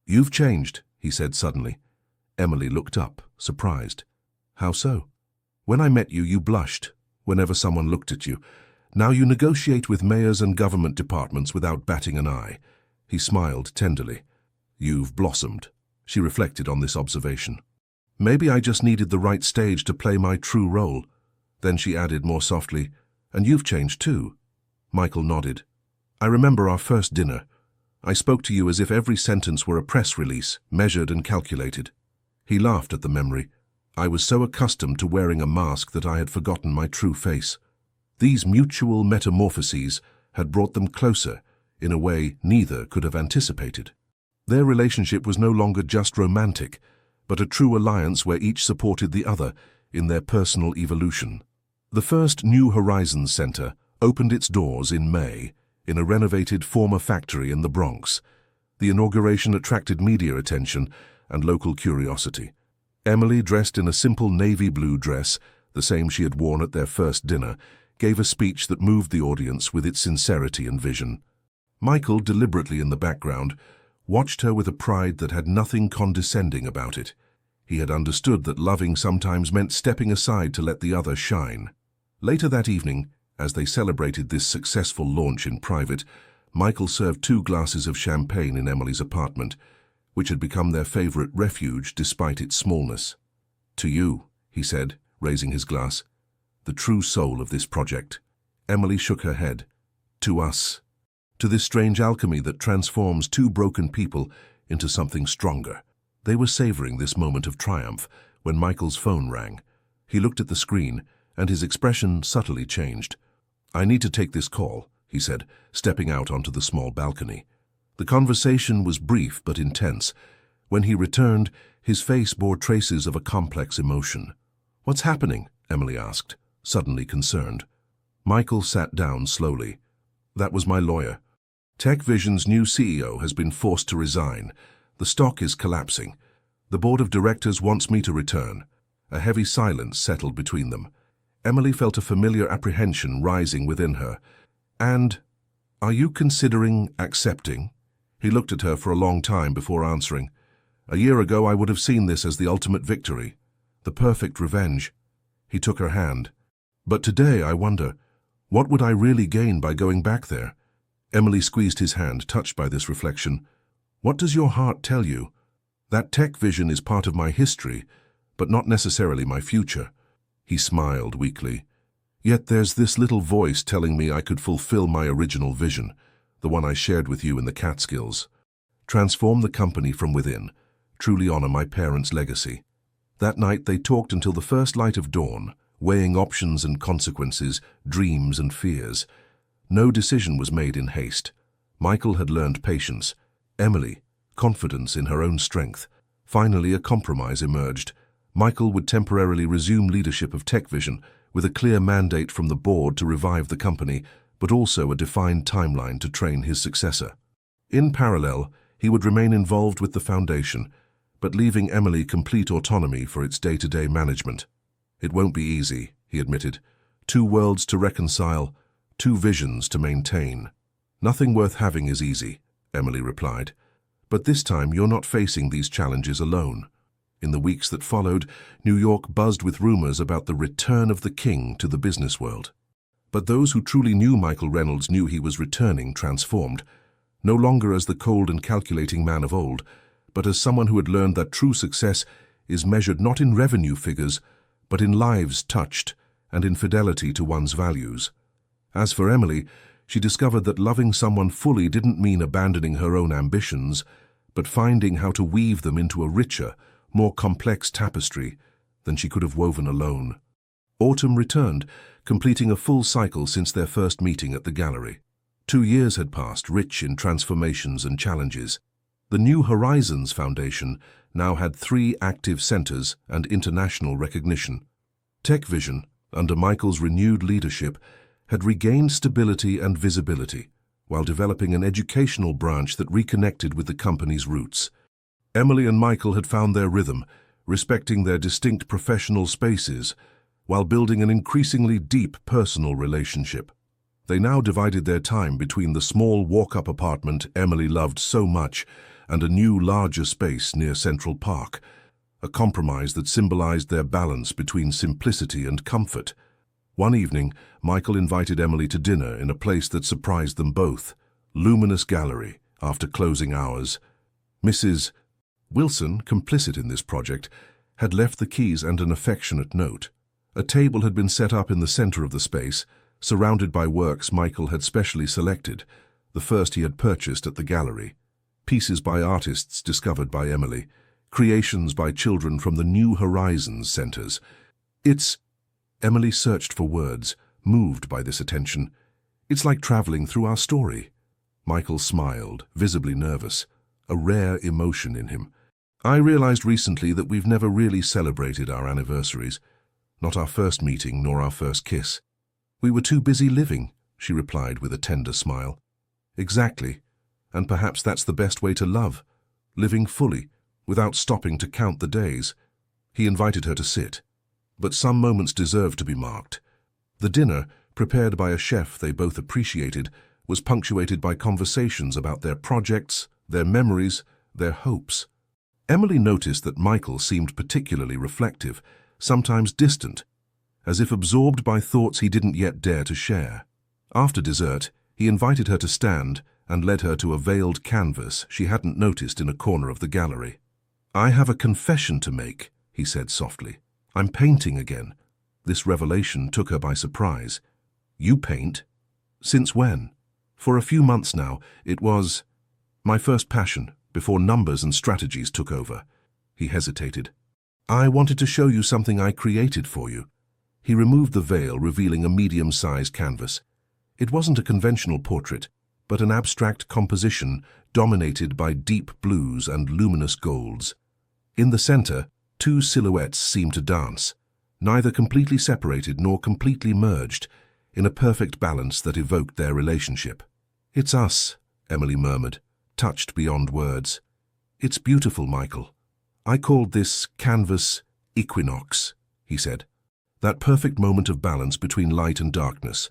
"You've changed," he said suddenly. Emily looked up, surprised. "How so?" "When I met you, you blushed whenever someone looked at you. Now you negotiate with mayors and government departments without batting an eye." He smiled tenderly. "You've blossomed," she reflected on this observation. "Maybe I just needed the right stage to play my true role." Then she added more softly, "And you've changed too." Michael nodded. "I remember our first dinner. I spoke to you as if every sentence were a press release, measured and calculated." He laughed at the memory. "I was so accustomed to wearing a mask that I had forgotten my true face." These mutual metamorphoses had brought them closer in a way neither could have anticipated. Their relationship was no longer just romantic, but a true alliance where each supported the other in their personal evolution. The first New Horizons Center opened its doors in May in a renovated former factory in the Bronx. The inauguration attracted media attention and local curiosity. Emily, dressed in a simple navy blue dress, the same she had worn at their first dinner, gave a speech that moved the audience with its sincerity and vision. Michael, deliberately in the background, watched her with a pride that had nothing condescending about it. He had understood that loving sometimes meant stepping aside to let the other shine. Later that evening, as they celebrated this successful launch in private, Michael served 2 glasses of champagne in Emily's apartment, which had become their favorite refuge despite its smallness. "To you," he said, raising his glass, "the true soul of this project." Emily shook her head. "To us. To this strange alchemy that transforms 2 broken people into something stronger." They were savoring this moment of triumph when Michael's phone rang. He looked at the screen, and his expression subtly changed. "I need to take this call," he said, stepping out onto the small balcony. The conversation was brief but intense. When he returned, his face bore traces of a complex emotion. "What's happening?" Emily asked, suddenly concerned. Michael sat down slowly. "That was my lawyer. Tech Vision's new CEO has been forced to resign. The stock is collapsing. The board of directors wants me to return." A heavy silence settled between them. Emily felt a familiar apprehension rising within her. "And are you considering accepting?" He looked at her for a long time before answering. "A year ago I would have seen this as the ultimate victory, the perfect revenge." He took her hand. "But today I wonder, what would I really gain by going back there?" Emily squeezed his hand, touched by this reflection. "What does your heart tell you?" That tech vision is part of my history, but not necessarily my future. He smiled weakly. Yet there's this little voice telling me I could fulfill my original vision, the one I shared with you in the Catskills. Transform the company from within, truly honor my parents' legacy. That night they talked until the first light of dawn, weighing options and consequences, dreams and fears. No decision was made in haste. Michael had learned patience. Emily, confidence in her own strength. Finally, a compromise emerged. Michael would temporarily resume leadership of TechVision, with a clear mandate from the board to revive the company, but also a defined timeline to train his successor. In parallel, he would remain involved with the foundation, but leaving Emily complete autonomy for its day-to-day management. It won't be easy, he admitted. 2 worlds to reconcile, 2 visions to maintain. Nothing worth having is easy, Emily replied. But this time you're not facing these challenges alone. In the weeks that followed, New York buzzed with rumors about the return of the king to the business world. But those who truly knew Michael Reynolds knew he was returning transformed, no longer as the cold and calculating man of old, but as someone who had learned that true success is measured not in revenue figures, but in lives touched and in fidelity to one's values. As for Emily, she discovered that loving someone fully didn't mean abandoning her own ambitions, but finding how to weave them into a richer, more complex tapestry than she could have woven alone. Autumn returned, completing a full cycle since their first meeting at the gallery. 2 years had passed, rich in transformations and challenges. The New Horizons Foundation now had 3 active centers and international recognition. TechVision, under Michael's renewed leadership, had regained stability and visibility, while developing an educational branch that reconnected with the company's roots. Emily and Michael had found their rhythm, respecting their distinct professional spaces, while building an increasingly deep personal relationship. They now divided their time between the small walk-up apartment Emily loved so much and a new, larger space near Central Park, a compromise that symbolized their balance between simplicity and comfort. One evening, Michael invited Emily to dinner in a place that surprised them both, Luminous Gallery, after closing hours. Mrs. Wilson, complicit in this project, had left the keys and an affectionate note. A table had been set up in the center of the space, surrounded by works Michael had specially selected, the first he had purchased at the gallery. Pieces by artists discovered by Emily, creations by children from the New Horizons centers. Emily searched for words, moved by this attention. It's like traveling through our story. Michael smiled, visibly nervous, a rare emotion in him. I realized recently that we've never really celebrated our anniversaries, not our first meeting nor our first kiss. We were too busy living, she replied with a tender smile. Exactly, and perhaps that's the best way to love, living fully, without stopping to count the days. He invited her to sit. But some moments deserved to be marked. The dinner, prepared by a chef they both appreciated, was punctuated by conversations about their projects, their memories, their hopes. Emily noticed that Michael seemed particularly reflective, sometimes distant, as if absorbed by thoughts he didn't yet dare to share. After dessert, he invited her to stand and led her to a veiled canvas she hadn't noticed in a corner of the gallery. I have a confession to make, he said softly. I'm painting again. This revelation took her by surprise. You paint? Since when? For a few months now. It was my first passion, before numbers and strategies took over. He hesitated. I wanted to show you something I created for you. He removed the veil, revealing a medium-sized canvas. It wasn't a conventional portrait, but an abstract composition dominated by deep blues and luminous golds. In the center, 2 silhouettes seemed to dance, neither completely separated nor completely merged, in a perfect balance that evoked their relationship. It's us, Emily murmured, touched beyond words. It's beautiful, Michael. I called this canvas equinox, he said. That perfect moment of balance between light and darkness.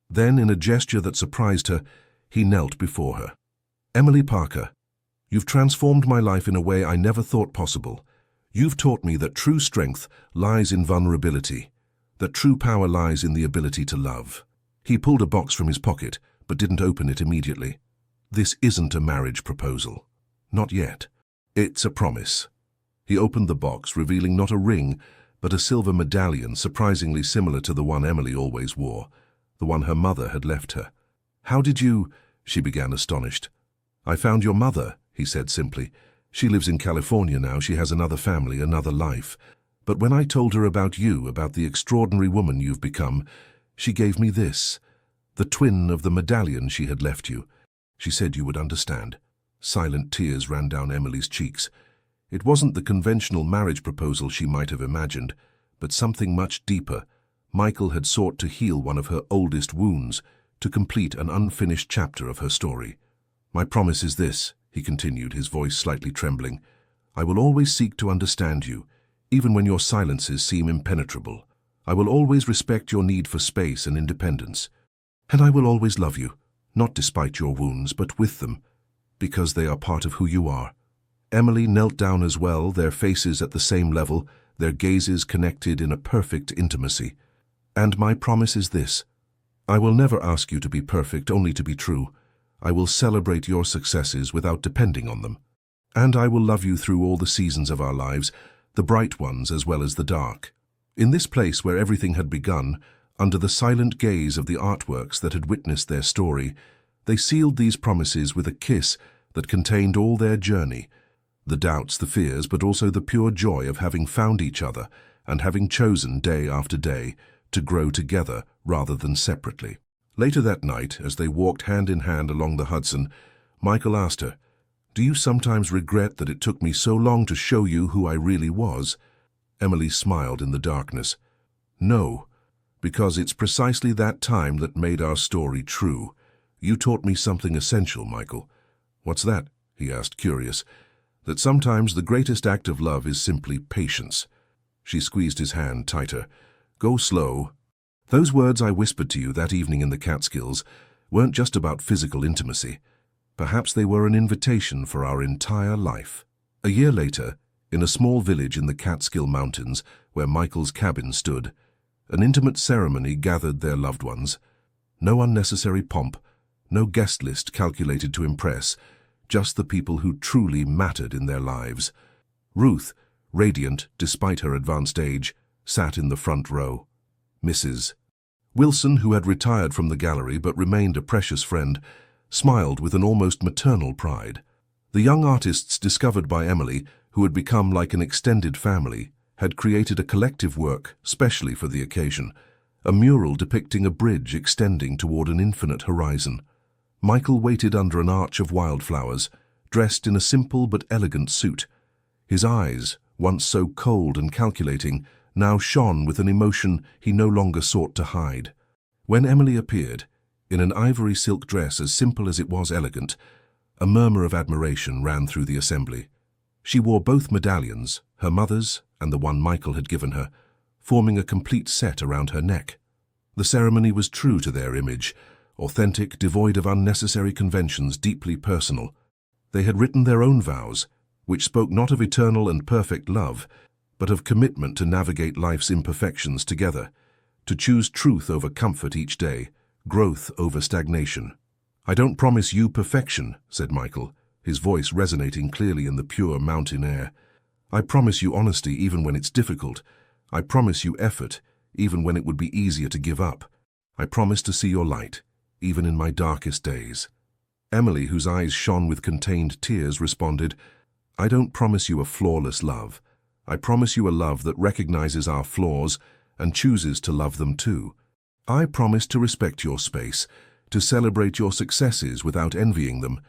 Then, in a gesture that surprised her, he knelt before her. Emily Parker, you've transformed my life in a way I never thought possible. You've taught me that true strength lies in vulnerability, that true power lies in the ability to love. He pulled a box from his pocket, but didn't open it immediately. This isn't a marriage proposal. Not yet. It's a promise. He opened the box, revealing not a ring, but a silver medallion surprisingly similar to the one Emily always wore, the one her mother had left her. "How did you—" she began, astonished. "I found your mother," he said simply. "She lives in California now. She has another family, another life. But when I told her about you, about the extraordinary woman you've become, she gave me this, the twin of the medallion she had left you. She said you would understand." Silent tears ran down Emily's cheeks. It wasn't the conventional marriage proposal she might have imagined, but something much deeper. Michael had sought to heal one of her oldest wounds, to complete an unfinished chapter of her story. "My promise is this," he continued, his voice slightly trembling. "I will always seek to understand you, even when your silences seem impenetrable. I will always respect your need for space and independence. And I will always love you, not despite your wounds, but with them, because they are part of who you are." Emily knelt down as well, their faces at the same level, their gazes connected in a perfect intimacy. "And my promise is this. I will never ask you to be perfect, only to be true. I will celebrate your successes without depending on them. And I will love you through all the seasons of our lives, the bright ones as well as the dark." In this place where everything had begun, under the silent gaze of the artworks that had witnessed their story, they sealed these promises with a kiss that contained all their journey, the doubts, the fears, but also the pure joy of having found each other and having chosen day after day to grow together rather than separately. Later that night, as they walked hand in hand along the Hudson, Michael asked her, "Do you sometimes regret that it took me so long to show you who I really was?" Emily smiled in the darkness. "No, because it's precisely that time that made our story true. You taught me something essential, Michael." "What's that?" he asked, curious. "That sometimes the greatest act of love is simply patience." She squeezed his hand tighter. "Go slow." "Those words I whispered to you that evening in the Catskills weren't just about physical intimacy. Perhaps they were an invitation for our entire life." A year later, in a small village in the Catskill Mountains where Michael's cabin stood, an intimate ceremony gathered their loved ones. No unnecessary pomp, no guest list calculated to impress, just the people who truly mattered in their lives. Ruth, radiant despite her advanced age, sat in the front row. Mrs. Wilson, who had retired from the gallery but remained a precious friend, smiled with an almost maternal pride. The young artists discovered by Emily, who had become like an extended family, had created a collective work specially for the occasion, a mural depicting a bridge extending toward an infinite horizon. Michael waited under an arch of wildflowers, dressed in a simple but elegant suit. His eyes, once so cold and calculating, now shone with an emotion he no longer sought to hide. When Emily appeared, in an ivory silk dress as simple as it was elegant, a murmur of admiration ran through the assembly. She wore both medallions, her mother's and the one Michael had given her, forming a complete set around her neck. The ceremony was true to their image, authentic, devoid of unnecessary conventions, deeply personal. They had written their own vows, which spoke not of eternal and perfect love, but of commitment to navigate life's imperfections together, to choose truth over comfort each day, growth over stagnation. "I don't promise you perfection," said Michael, his voice resonating clearly in the pure mountain air. "I promise you honesty even when it's difficult. I promise you effort, even when it would be easier to give up. I promise to see your light, even in my darkest days." Emily, whose eyes shone with contained tears, responded, "I don't promise you a flawless love. I promise you a love that recognizes our flaws and chooses to love them too. I promise to respect your space, to celebrate your successes without envying them,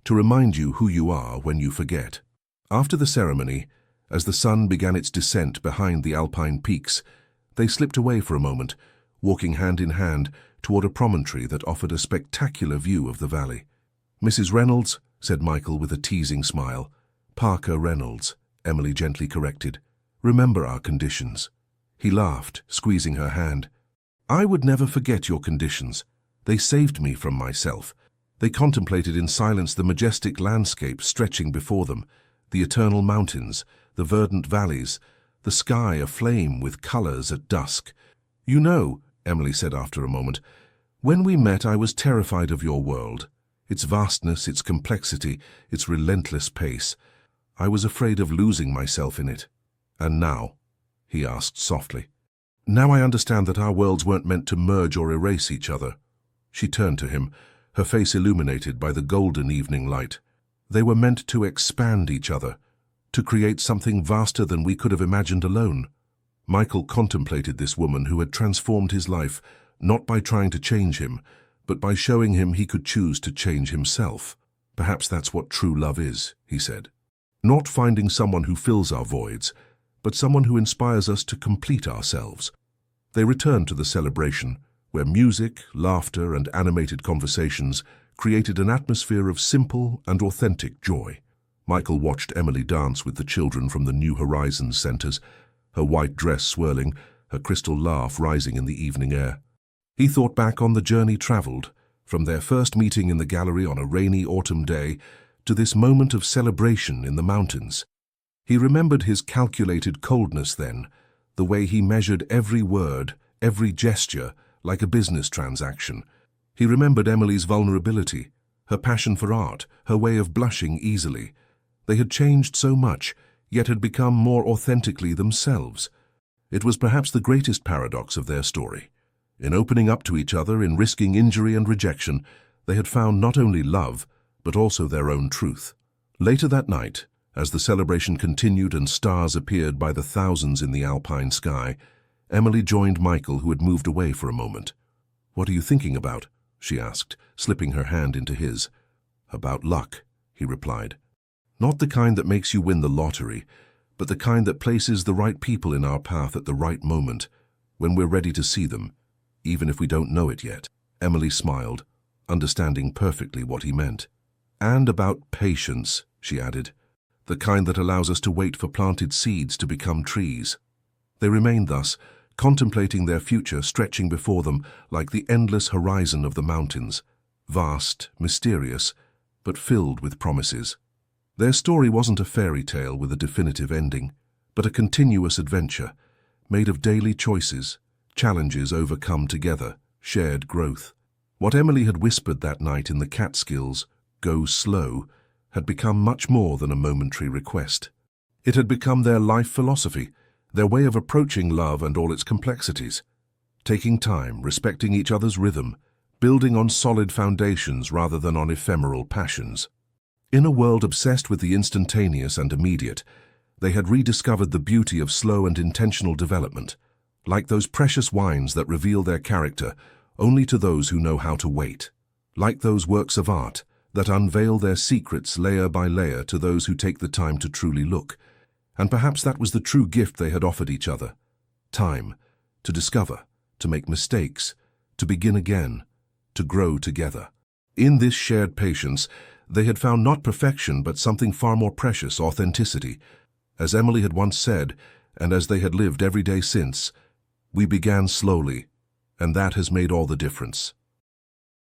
to remind you who you are when you forget." After the ceremony, as the sun began its descent behind the alpine peaks, they slipped away for a moment, walking hand in hand toward a promontory that offered a spectacular view of the valley. "Mrs. Reynolds," said Michael with a teasing smile. "Parker Reynolds," Emily gently corrected. "Remember our conditions." He laughed, squeezing her hand. "I would never forget your conditions. They saved me from myself." They contemplated in silence the majestic landscape stretching before them, the eternal mountains, the verdant valleys, the sky aflame with colors at dusk. "You know," Emily said after a moment, "when we met I was terrified of your world, its vastness, its complexity, its relentless pace. I was afraid of losing myself in it. And now? He asked softly. Now I understand that our worlds weren't meant to merge or erase each other. She turned to him, her face illuminated by the golden evening light. They were meant to expand each other, to create something vaster than we could have imagined alone. Michael contemplated this woman who had transformed his life, not by trying to change him, but by showing him he could choose to change himself. Perhaps that's what true love is, he said. Not finding someone who fills our voids, but someone who inspires us to complete ourselves. They returned to the celebration, where music, laughter, and animated conversations created an atmosphere of simple and authentic joy. Michael watched Emily dance with the children from the New Horizons centers, her white dress swirling, her crystal laugh rising in the evening air. He thought back on the journey traveled, from their first meeting in the gallery on a rainy autumn day to this moment of celebration in the mountains. He remembered his calculated coldness then, the way he measured every word, every gesture, like a business transaction. He remembered Emily's vulnerability, her passion for art, her way of blushing easily. They had changed so much, yet had become more authentically themselves. It was perhaps the greatest paradox of their story. In opening up to each other, in risking injury and rejection, they had found not only love, but also their own truth. Later that night, as the celebration continued and stars appeared by the thousands in the alpine sky, Emily joined Michael, who had moved away for a moment. "What are you thinking about?" she asked, slipping her hand into his. "About luck," he replied. "Not the kind that makes you win the lottery, but the kind that places the right people in our path at the right moment, when we're ready to see them, even if we don't know it yet." Emily smiled, understanding perfectly what he meant. "And about patience," she added, "the kind that allows us to wait for planted seeds to become trees." They remained thus, contemplating their future stretching before them like the endless horizon of the mountains, vast, mysterious, but filled with promises. Their story wasn't a fairy tale with a definitive ending, but a continuous adventure, made of daily choices, challenges overcome together, shared growth. What Emily had whispered that night in the Catskills, "Go slow," had become much more than a momentary request. It had become their life philosophy, their way of approaching love and all its complexities. Taking time, respecting each other's rhythm, building on solid foundations rather than on ephemeral passions. In a world obsessed with the instantaneous and immediate, they had rediscovered the beauty of slow and intentional development, like those precious wines that reveal their character only to those who know how to wait, like those works of art that unveil their secrets layer by layer to those who take the time to truly look. And perhaps that was the true gift they had offered each other. Time, to discover, to make mistakes, to begin again, to grow together. In this shared patience, they had found not perfection but something far more precious, authenticity. As Emily had once said, and as they had lived every day since, "We began slowly, and that has made all the difference."